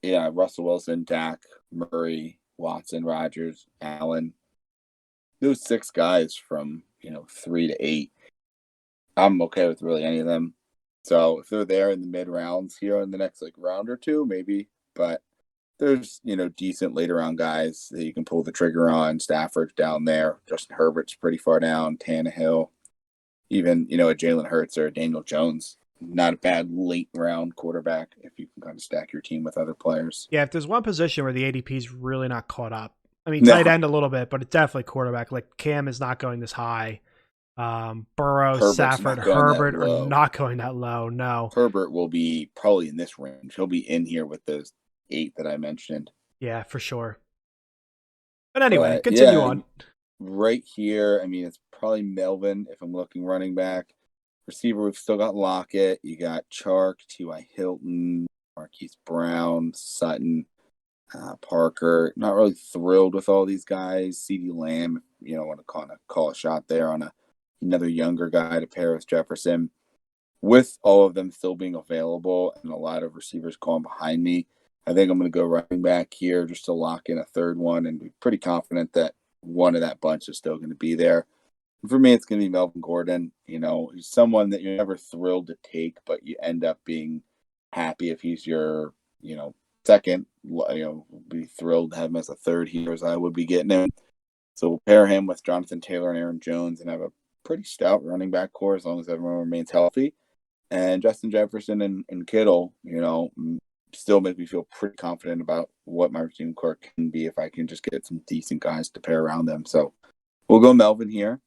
yeah, Russell Wilson, Dak, Murray, Watson, Rodgers, Allen, those 6 guys from 3 to 8. I'm okay with really any of them. So if they're there in the mid rounds here in the next round or two, maybe. But there's decent later round guys that you can pull the trigger on. Stafford's down there. Justin Herbert's pretty far down. Tannehill, even a Jalen Hurts or a Daniel Jones. Not a bad late round quarterback if you can kind of stack your team with other players. Yeah, if there's one position where the ADP is really not caught up, I mean, No. tight end a little bit, but it's definitely quarterback. Like Cam is not going this high. Burrow, Herbert's Stafford, not going that Herbert are low. not going that low. No. Herbert will be probably in this range. He'll be in here with those 8 that I mentioned. Yeah, for sure. But anyway, continue on. Right here, I mean, it's probably Melvin if I'm looking running back. Receiver, we've still got Lockett. You got Chark, T.Y. Hilton, Marquise Brown, Sutton, Parker. Not really thrilled with all these guys. CeeDee Lamb, want to kind of call a shot there on another younger guy to pair with Jefferson. With all of them still being available and a lot of receivers going behind me, I think I'm going to go running back here just to lock in a third one and be pretty confident that one of that bunch is still going to be there. And for me, it's going to be Melvin Gordon. He's someone that you're never thrilled to take, but you end up being happy if he's your, second. Be thrilled to have him as a third here as I would be getting him. So we'll pair him with Jonathan Taylor and Aaron Jones and have a pretty stout running back core as long as everyone remains healthy. And Justin Jefferson and Kittle, still make me feel pretty confident about what my receiving core can be if I can just get some decent guys to pair around them. So we'll go Melvin here.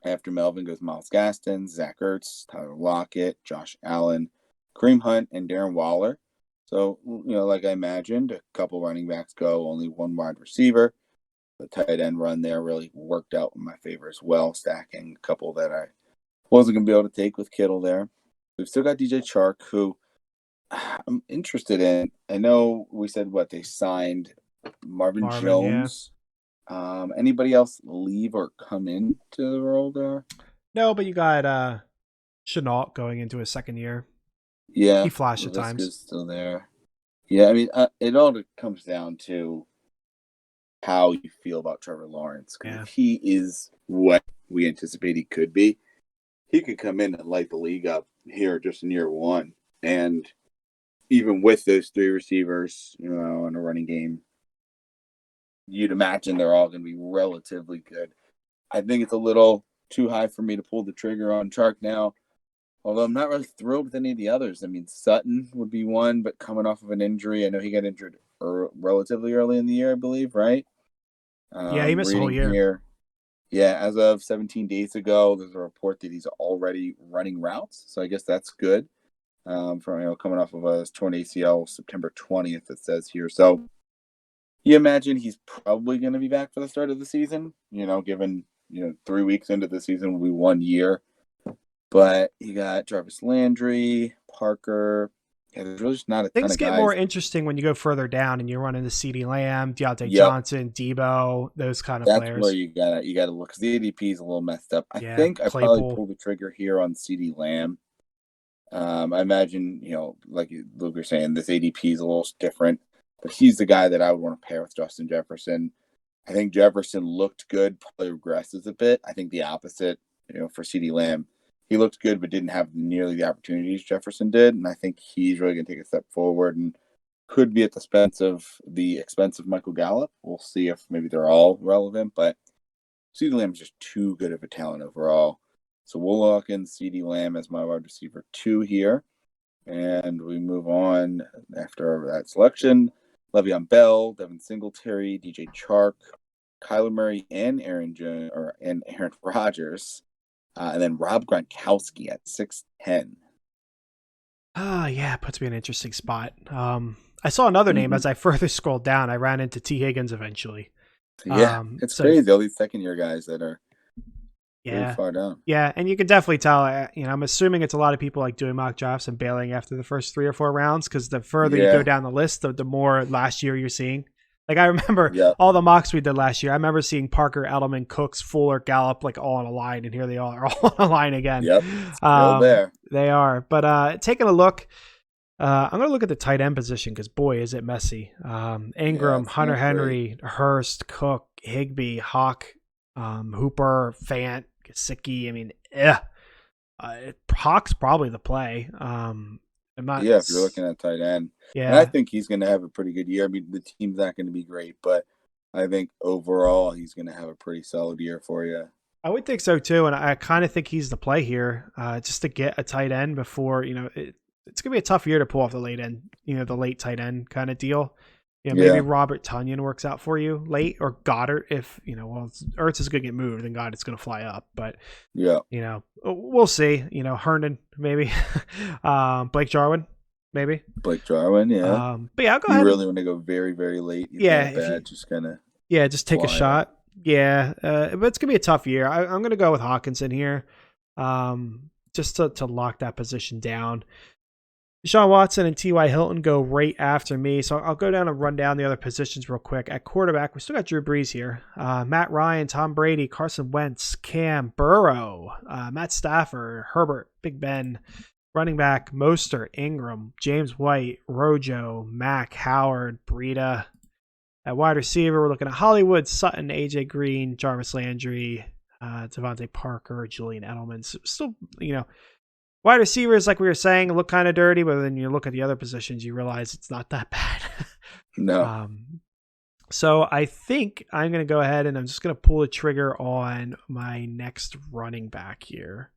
After Melvin goes Myles Gaston, Zach Ertz, Tyler Lockett, Josh Allen, Kareem Hunt, and Darren Waller. So, like I imagined, a couple running backs go, only one wide receiver. The tight end run there really worked out in my favor as well, stacking a couple that I wasn't going to be able to take with Kittle there. We've still got DJ Chark, who I'm interested in. I know we said they signed Marvin Jones. Yeah. Anybody else leave or come into the role there? No, but you got Chenault going into his second year. Yeah, he flashed at times. Is still there. Yeah, I mean, it all comes down to how you feel about Trevor Lawrence. If he is what we anticipate he could be, he could come in and light the league up here just in year one. And even with those 3 receivers, in a running game, you'd imagine they're all going to be relatively good. I think it's a little too high for me to pull the trigger on Chark now, although I'm not really thrilled with any of the others. I mean, Sutton would be one, but coming off of an injury, I know he got injured relatively early in the year, I believe, right? Yeah, he missed a whole year. Here, yeah, as of 17 days ago, there's a report that he's already running routes, so I guess that's good. From coming off of a torn ACL September 20th, it says here. So you imagine he's probably going to be back for the start of the season. Given 3 weeks into the season will be 1 year. But you got Jarvis Landry, Parker. Yeah, there's really just not a ton of guys. Things get more interesting when you go further down and you run into CeeDee Lamb, Deontay Johnson, Debo, those kind of players. That's where you gotta look, because the ADP is a little messed up. I think I probably pulled the trigger here on CeeDee Lamb. I imagine, like Luke was saying, this ADP is a little different, but he's the guy that I would want to pair with Justin Jefferson. I think Jefferson looked good, probably regresses a bit. I think the opposite, for CeeDee Lamb. He looked good, but didn't have nearly the opportunities Jefferson did. And I think he's really going to take a step forward and could be at the expense of Michael Gallup. We'll see if maybe they're all relevant, but CeeDee Lamb is just too good of a talent overall. So we'll lock in CeeDee Lamb as my wide receiver 2 here. And we move on after that selection. Le'Veon Bell, Devin Singletary, DJ Chark, Kyler Murray, and Aaron Rodgers. And then Rob Gronkowski at 6'10". Yeah, it puts me in an interesting spot. I saw another name as I further scrolled down. I ran into T. Higgins eventually. Yeah, it's crazy. All these second-year guys that are really far down. Yeah, and you can definitely tell, I'm assuming it's a lot of people like doing mock drafts and bailing after the first 3 or 4 rounds, because the further you go down the list, the more last year you're seeing. Like, I remember all the mocks we did last year. I remember seeing Parker, Edelman, Cooks, Fuller, Gallup, all on a line, and here they are all on a line again. Yep, still there. They are. But taking a look, I'm going to look at the tight end position because, boy, is it messy. Ingram, it's Hunter not great. Henry, Hurst, Cook, Higbee, Hawk, Hooper, Fant, Gesicki. I mean, Hawk's probably the play. I'm not. Yeah, if you're looking at tight end. And I Yeah, think he's going to have a pretty good year. I mean, the team's not going to be great, but I think overall he's going to have a pretty solid year for you. I would think so too, and I kind of think he's the play here, just to get a tight end before it's gonna be a tough year to pull off the late end, the late tight end kind of deal. Maybe Yeah. Robert Tunyon works out for you late, or Goddard if Ertz is gonna get moved, then Goddard's gonna fly up. But Yeah. we'll see. Herndon maybe, Blake Jarwin maybe. Blake Jarwin, yeah. But yeah, I'll go You ahead. really want to go very, very late? Yeah, Just kind of. Yeah, just take a fly shot. Yeah, but it's gonna be a tough year. I'm gonna go with Hawkinson here, just to lock that position down. Deshaun Watson and T.Y. Hilton go right after me, so I'll go down and run down the other positions real quick. At quarterback, we still got Drew Brees here. Matt Ryan, Tom Brady, Carson Wentz, Cam, Burrow, Matt Stafford, Herbert, Big Ben. Running back, Mostert, Ingram, James White, Rojo, Mack, Howard, Breida. At wide receiver, we're looking at Hollywood, Sutton, AJ Green, Jarvis Landry, Devontae Parker, Julian Edelman. So still, wide receivers, like we were saying, look kind of dirty, but then you look at the other positions, you realize it's not that bad. No. So I think I'm going to go ahead and I'm just going to pull the trigger on my next running back here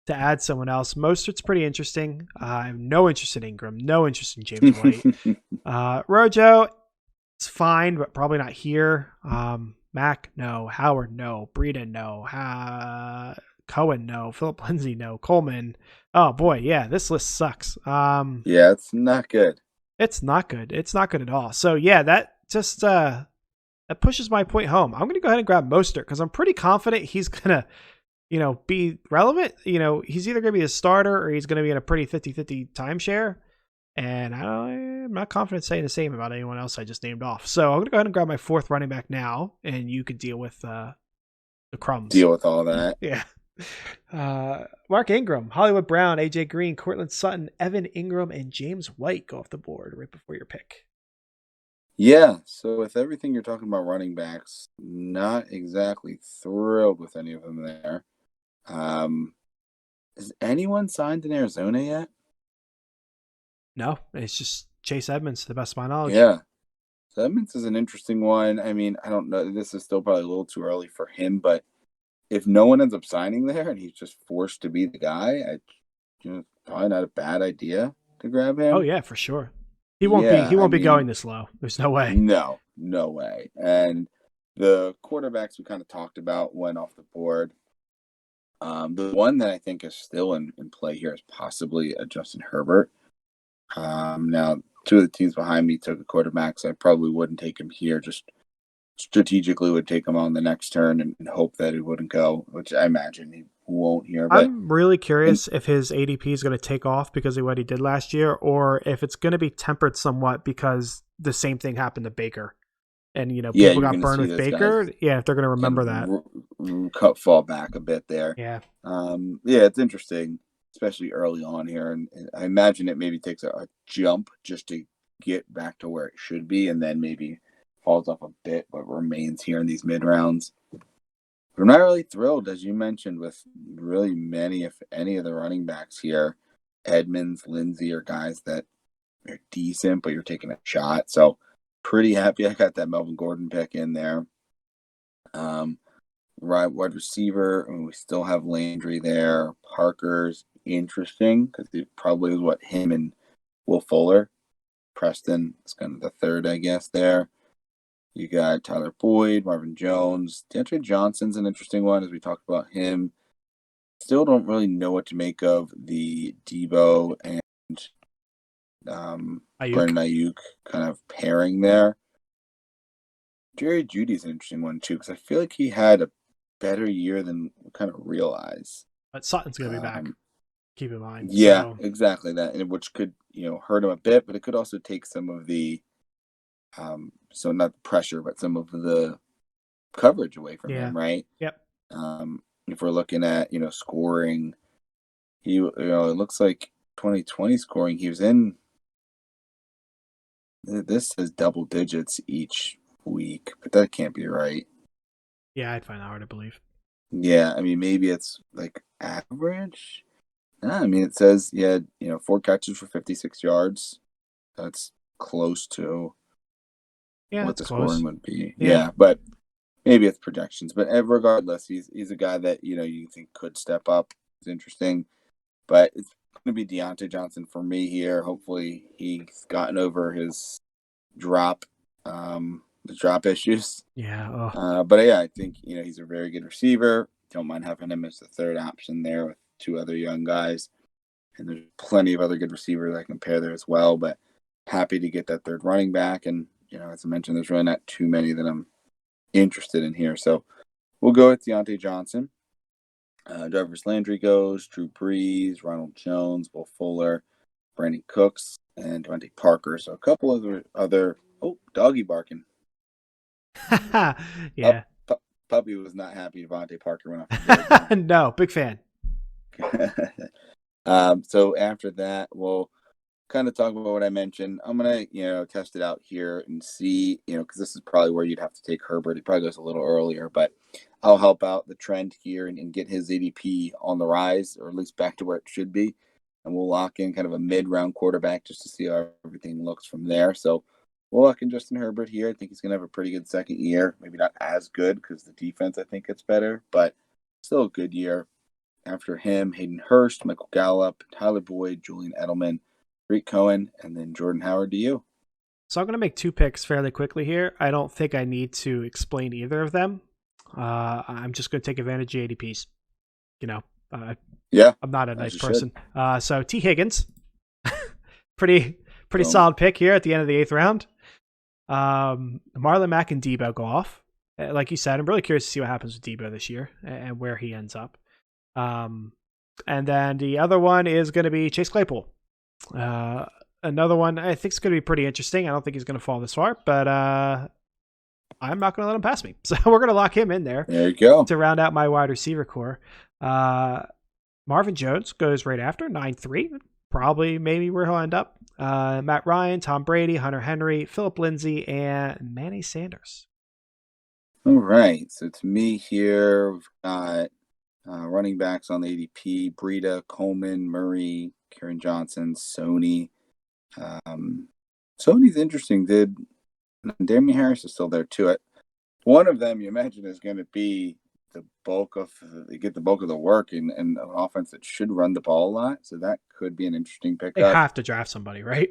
to add someone else. Mostert's pretty interesting. I have no interest in Ingram, no interest in James White. Rojo, it's fine, but probably not here. Mac, no. Howard, no. Breida, no. Cohen, no. Philip Lindsay, no. Coleman. Oh boy, yeah, this list sucks. Yeah, it's not good. It's not good. It's not good at all. So yeah, that just that pushes my point home. I'm gonna go ahead and grab Mostert because I'm pretty confident he's gonna, be relevant. He's either gonna be a starter or he's gonna be in a pretty 50-50 timeshare. And I'm not confident saying the same about anyone else I just named off. So I'm going to go ahead and grab my fourth running back now, and you could deal with the crumbs. Deal with all that. Yeah. Mark Ingram, Hollywood Brown, AJ Green, Cortland Sutton, Evan Ingram, and James White go off the board right before your pick. Yeah. So with everything you're talking about running backs, not exactly thrilled with any of them there. Is anyone signed in Arizona yet? No, it's just Chase Edmonds, to the best of my knowledge. Yeah. So Edmonds is an interesting one. I mean, I don't know. This is still probably a little too early for him, but if no one ends up signing there and he's just forced to be the guy, probably not a bad idea to grab him. Oh yeah, for sure. He won't be going this low. There's no way. No way. And the quarterbacks we kind of talked about went off the board. The one that I think is still in play here is possibly a Justin Herbert. Now, two of the teams behind me took a quarterback, so I probably wouldn't take him here. Just strategically would take him on the next turn and hope that he wouldn't go, which I imagine he won't here. But I'm really curious if his ADP is going to take off because of what he did last year, or if it's going to be tempered somewhat because the same thing happened to Baker. And, people got burned with Baker. Yeah, if they're going to remember that. Fall back a bit there. Yeah. Yeah, it's interesting, especially early on here. And I imagine it maybe takes a jump just to get back to where it should be, and then maybe falls off a bit, but remains here in these mid rounds. But I'm not really thrilled, as you mentioned, with really many, if any, of the running backs here. Edmonds, Lindsay are guys that are decent, but you're taking a shot. So pretty happy I got that Melvin Gordon pick in there. Wide receiver, and we still have Landry there. Parker's interesting because it probably was him and Will Fuller. Preston is kind of the third, I guess, there. You got Tyler Boyd, Marvin Jones. DeAndre Johnson's an interesting one, as we talked about him. Still don't really know what to make of the Debo and Brandon Ayuk kind of pairing there. Jerry Jeudy's an interesting one, too, because I feel like he had a better year than we kind of realize. But Sutton's going to be back. Keep in mind. Yeah, exactly that, and which could hurt him a bit, but it could also take some of the so not the pressure, but some of the coverage away from him, right? Yep. If we're looking at scoring, it looks like 2020 scoring, he was in This says double digits each week, but that can't be right. Yeah, I'd find that hard to believe. Yeah, I mean, maybe it's like average. No, I mean, it says he had, 4 catches for 56 yards. That's close to Yeah, what that's the scoring close. would be. Yeah. Yeah, but maybe it's projections. But regardless, he's a guy that, you think could step up. It's interesting. But it's going to be Deontay Johnson for me here. Hopefully he's gotten over his drop, the drop issues. Yeah. Oh. But yeah, I think, he's a very good receiver. Don't mind having him as the third option there with 2 other young guys. And there's plenty of other good receivers I can pair there as well. But happy to get that third running back. And, as I mentioned, there's really not too many that I'm interested in here. So we'll go with Deontay Johnson. Jarvis Landry goes, Drew Brees, Ronald Jones, Will Fuller, Brandon Cooks, and Devontae Parker. So a couple of other doggy barking. Yeah. Puppy was not happy Devontae Parker went off the board. No, big fan. So after that, we'll kind of talk about what I mentioned. I'm going to, test it out here and see, because this is probably where you'd have to take Herbert. It probably goes a little earlier, but I'll help out the trend here and get his ADP on the rise, or at least back to where it should be. And we'll lock in kind of a mid-round quarterback just to see how everything looks from there. So we'll lock in Justin Herbert here. I think he's going to have a pretty good second year. Maybe not as good because the defense, I think, gets better, but still a good year. After him, Hayden Hurst, Michael Gallup, Tyler Boyd, Julian Edelman, Rick Cohen, and then Jordan Howard to you. So I'm going to make 2 picks fairly quickly here. I don't think I need to explain either of them. I'm just going to take advantage of ADPs. Yeah, I'm not a nice person. So T. Higgins, pretty Boom. solid pick here at the end of the 8th round. Marlon Mack and Debo go off. Like you said, I'm really curious to see what happens with Debo this year and where he ends up. And then the other one is going to be Chase Claypool. Another one I think is going to be pretty interesting. I don't think he's going to fall this far, but I'm not going to let him pass me. So we're going to lock him in there. There you go. To round out my wide receiver core. Marvin Jones goes right after, 9-3. Probably maybe where he'll end up. Matt Ryan, Tom Brady, Hunter Henry, Philip Lindsay, and Manny Sanders. All right. So to me here, we've got running backs on the ADP: Breida, Coleman, Murray, Karen Johnson, Sony. Sony's interesting. Damian Harris is still there too. One of them you imagine is going to be the bulk of the work in an offense that should run the ball a lot. So that could be an interesting pickup. They have to draft somebody, right?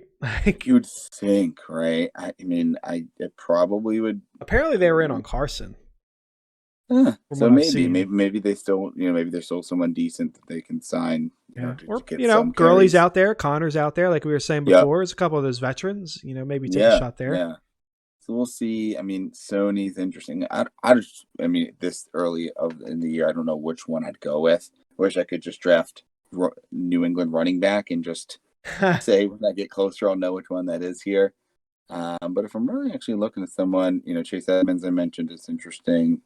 You would think, right? I mean, it probably would. Apparently, they were in on Carson. So maybe they still, maybe there's still someone decent that they can sign. Gurley's out there, Connor's out there, like we were saying before. There's a couple of those veterans, maybe take a shot there. Yeah. So we'll see. I mean, Sony's interesting. This early in the year, I don't know which one I'd go with. I wish I could just draft New England running back and just say when I get closer, I'll know which one that is here. But if I'm really actually looking at someone, Chase Edmonds, I mentioned, is interesting.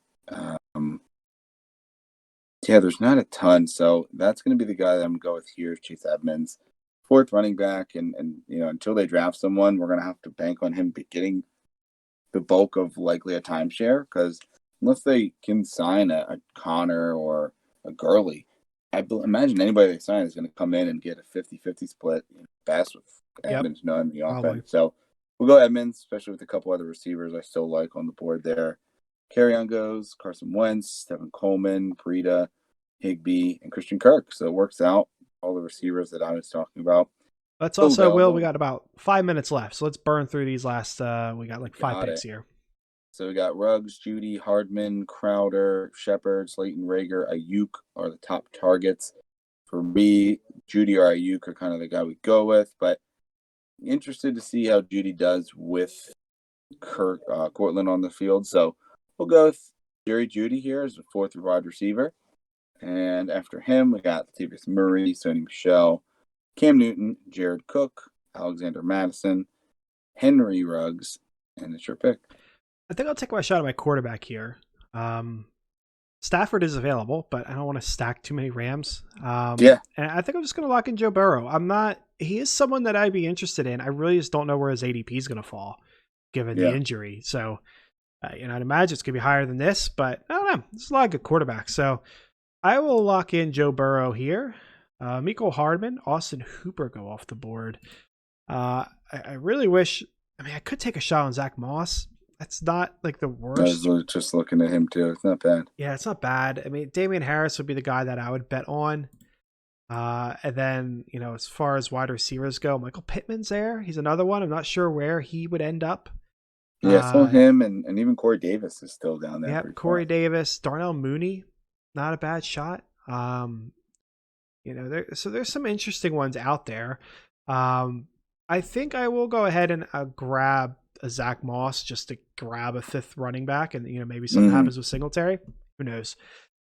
There's not a ton, so that's going to be the guy that I'm going to go with here, Chase Edmonds, 4th running back, and until they draft someone, we're going to have to bank on him getting the bulk of likely a timeshare, because unless they can sign a Connor or a Gurley, I imagine anybody they sign is going to come in and get a 50-50 split, best with Edmonds knowing the offense. Probably. So we'll go Edmonds, especially with a couple other receivers I still like on the board there. Carry-on goes Carson Wentz, Tevin Coleman, Breida, Higbee, and Christian Kirk. So it works out, all the receivers that I was talking about. Let's also, Will, we got about 5 minutes left, so let's burn through these last, we got like 5 picks here. So we got Ruggs, Judy, Hardman, Crowder, Shepard, Slayton, Rager, Ayuk are the top targets. For me, Judy or Ayuk are kind of the guy we go with, but interested to see how Judy does with Cortland on the field. So we'll go with Jerry Judy here as the 4th wide receiver. And after him, we got Latavius Murray, Sony Michel, Cam Newton, Jared Cook, Alexander Madison, Henry Ruggs, and it's your pick. I think I'll take my shot at my quarterback here. Stafford is available, but I don't want to stack too many Rams. And I think I'm just going to lock in Joe Burrow. I'm not he is someone that I'd be interested in. I really just don't know where his ADP is going to fall given the Yeah. injury. So, I'd imagine it's going to be higher than this, but I don't know. There's a lot of good quarterbacks. So I will lock in Joe Burrow here. Miko Hardman, Austin Hooper go off the board. I really wish, I could take a shot on Zach Moss. That's not like the I was worst. just looking at him too. It's not bad. Yeah, it's not bad. Damian Harris would be the guy that I would bet on. And then, as far as wide receivers go, Michael Pittman's there. He's another one. I'm not sure where he would end up. Yeah, I saw him and even Corey Davis is still down there. Yeah, Corey Davis, Darnell Mooney, not a bad shot. So there's some interesting ones out there. I think I will go ahead and grab a Zach Moss just to grab a fifth running back, and maybe something happens with Singletary. Who knows?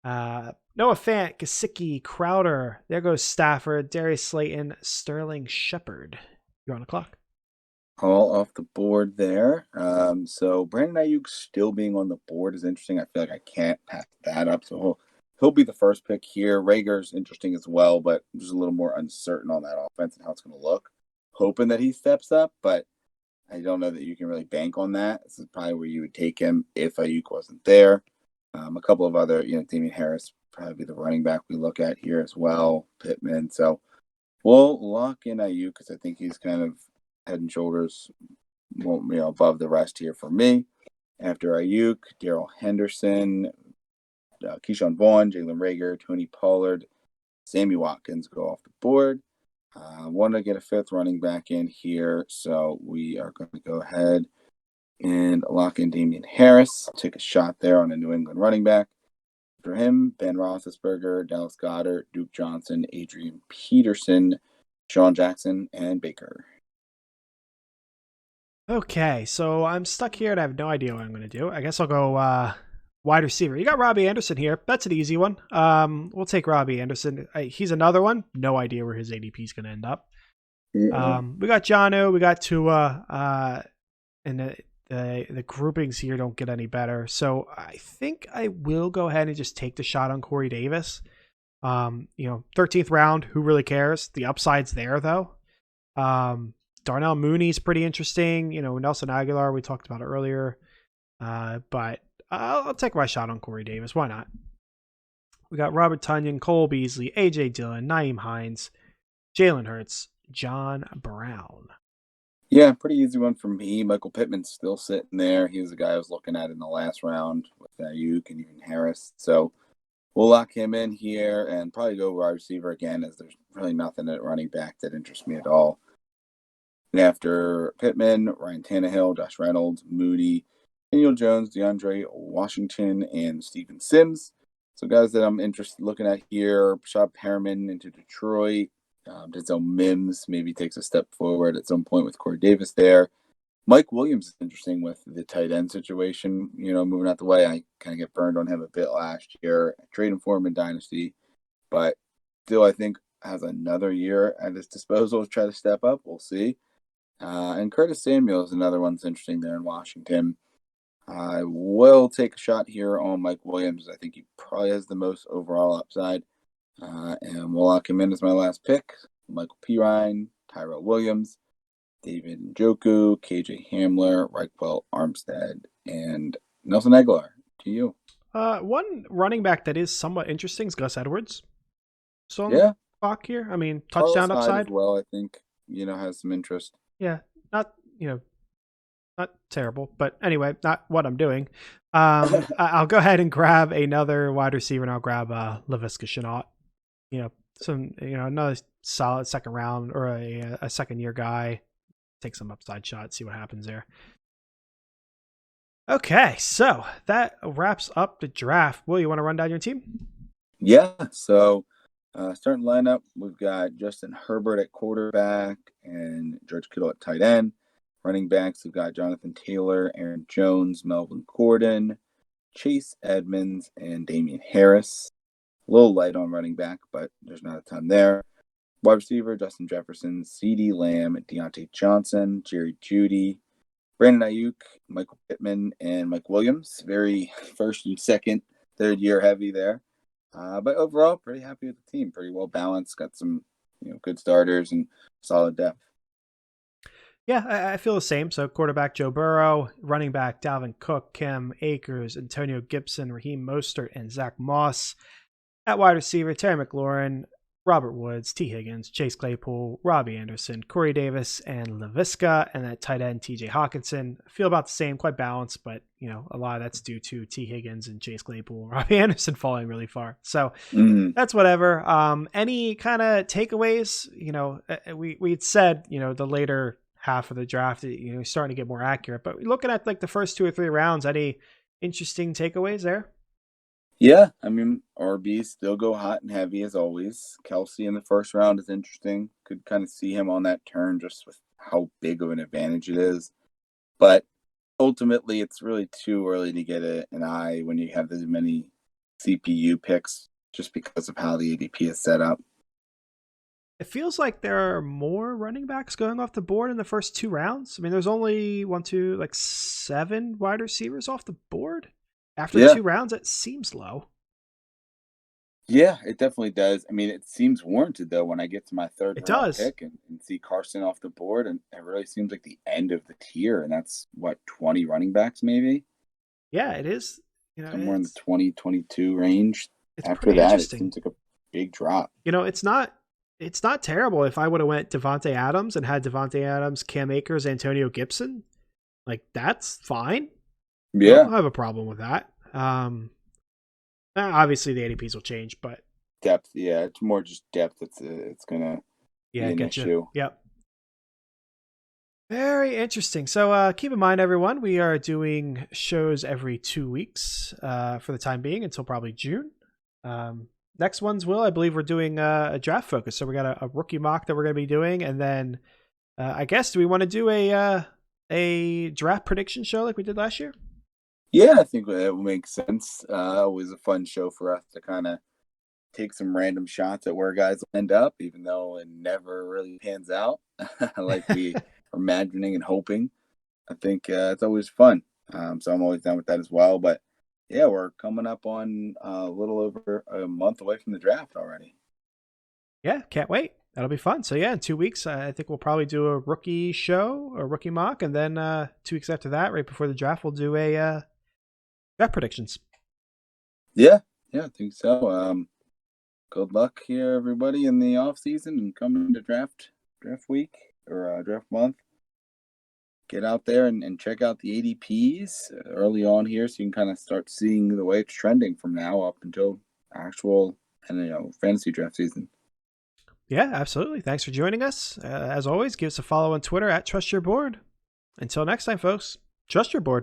Noah Fant, Gesicki, Crowder. There goes Stafford, Darius Slayton, Sterling Shepard. You're on the clock. All off the board there. So Brandon Ayuk still being on the board is interesting. I feel like I can't pass that up. So he'll be the first pick here. Rager's interesting as well, but I'm just a little more uncertain on that offense and how it's going to look. Hoping that he steps up, but I don't know that you can really bank on that. This is probably where you would take him if Ayuk wasn't there. A couple of other, Damian Harris probably the running back we look at here as well. Pittman. So we'll lock in Ayuk because I think he's kind of head and shoulders, above the rest here for me. After Ayuk, Darrell Henderson, Keyshawn Vaughn, Jalen Reagor, Tony Pollard, Sammy Watkins go off the board. Want to get a fifth running back in here, so we are going to go ahead and lock in Damian Harris. Take a shot there on a New England running back. For him, Ben Roethlisberger, Dallas Goedert, Duke Johnson, Adrian Peterson, Sean Jackson, and Baker. Okay, so I'm stuck here and I have no idea what I'm going to do. I guess I'll go wide receiver. You got Robbie Anderson here. That's an easy one. We'll take Robbie Anderson. He's another one. No idea where his ADP is going to end up. We got Jonnu. We got Tua. And the groupings here don't get any better. So I think I will go ahead and just take the shot on Corey Davis. 13th round. Who really cares? The upside's there, though. Darnell Mooney's pretty interesting. Nelson Aguilar, we talked about it earlier. But I'll take my shot on Corey Davis. Why not? We got Robert Tonyan, Cole Beasley, A.J. Dillon, Naeem Hines, Jalen Hurts, John Brown. Yeah, pretty easy one for me. Michael Pittman's still sitting there. He was the guy I was looking at in the last round with Ayuk and even Harris. So we'll lock him in here and probably go wide receiver again, as there's really nothing at running back that interests me at all. And after Pittman, Ryan Tannehill, Josh Reynolds, Moody, Daniel Jones, DeAndre Washington, and Steven Sims. So guys that I'm interested in looking at here, Rashad Perriman into Detroit. Denzel Mims maybe takes a step forward at some point with Corey Davis there. Mike Williams is interesting with the tight end situation, moving out the way. I kind of get burned on him a bit last year. I traded him for him in Dynasty, but still I think has another year at his disposal to try to step up. We'll see. And Curtis Samuel is another one that's interesting there in Washington. I will take a shot here on Mike Williams. I think he probably has the most overall upside. And we'll lock him in as my last pick. Michael Pirine, Tyrell Williams, David Njoku, KJ Hamler, Reichwell Armstead, and Nelson Aguilar. To you. One running back that is somewhat interesting is Gus Edwards. So yeah, clock here. Touchdown Carlos upside as well. I think has some interest. Yeah, not terrible, but anyway, not what I'm doing. I'll go ahead and grab another wide receiver, and I'll grab Laviska Shenault. Another solid second round or a second year guy. Take some upside shots, see what happens there. Okay, so that wraps up the draft. Will, you want to run down your team? Yeah, so starting lineup, we've got Justin Herbert at quarterback and George Kittle at tight end. Running backs, we've got Jonathan Taylor, Aaron Jones, Melvin Gordon, Chase Edmonds, and Damian Harris. A little light on running back, but there's not a ton there. Wide receiver, Justin Jefferson, CeeDee Lamb, Deontay Johnson, Jerry Jeudy, Brandon Ayuk, Michael Pittman, and Mike Williams. Very first and second, third year heavy there. But overall, pretty happy with the team. Pretty well balanced. Got some good starters and solid depth. Yeah, I feel the same. So quarterback Joe Burrow, running back Dalvin Cook, Cam Akers, Antonio Gibson, Raheem Mostert, and Zach Moss. At wide receiver, Terry McLaurin, Robert Woods, T. Higgins, Chase Claypool, Robbie Anderson, Corey Davis, and LaVisca. And at tight end, TJ Hawkinson. I feel about the same, quite balanced, but a lot of that's due to T. Higgins and Chase Claypool, Robbie Anderson falling really far. So that's whatever. Any kind of takeaways? We'd said, the later half of the draft, starting to get more accurate, but looking at like the first 2 or 3 rounds, any interesting takeaways there? Yeah, I mean, RBs still go hot and heavy as always. Kelsey in the first round is interesting. Could kind of see him on that turn just with how big of an advantage it is. But ultimately, it's really too early to get an eye when you have as many CPU picks just because of how the ADP is set up. It feels like there are more running backs going off the board in the first 2 rounds. I mean, there's only 7 wide receivers off the board after 2 rounds. It seems low. Yeah, it definitely does. I mean, it seems warranted though when I get to my third round pick and see Carson off the board, and it really seems like the end of the tier, and that's 20 running backs maybe. Yeah, it is. Somewhere in the 20-22 range. After that, it seems like a big drop. It's not terrible. If I would have went Devontae Adams and had Devontae Adams, Cam Akers, Antonio Gibson, that's fine. Yeah, I don't have a problem with that. Obviously the ADPs will change, but depth. Yeah, it's more just depth. It's gonna be an issue. Yep. Very interesting. So keep in mind, everyone, we are doing shows every 2 weeks for the time being until probably June. Next ones I believe we're doing a draft focus. So we got a rookie mock that we're going to be doing. And then I guess, do we want to do a draft prediction show like we did last year? Yeah, I think that would make sense. Always a fun show for us to kind of take some random shots at where guys end up, even though it never really pans out like we are imagining and hoping. I think it's always fun. So I'm always down with that as well. But yeah, we're coming up on a little over a month away from the draft already. Yeah, can't wait. That'll be fun. So yeah, in 2 weeks, I think we'll probably do a rookie show, a rookie mock, and then 2 weeks after that, right before the draft, we'll do a draft predictions. Yeah, I think so. Good luck here, everybody, in the off season and coming to draft week or draft month. Get out there and check out the ADPs early on here, so you can kind of start seeing the way it's trending from now up until actual fantasy draft season. Yeah, absolutely. Thanks for joining us. As always, give us a follow on Twitter @TrustYourBoard. Until next time, folks, trust your board.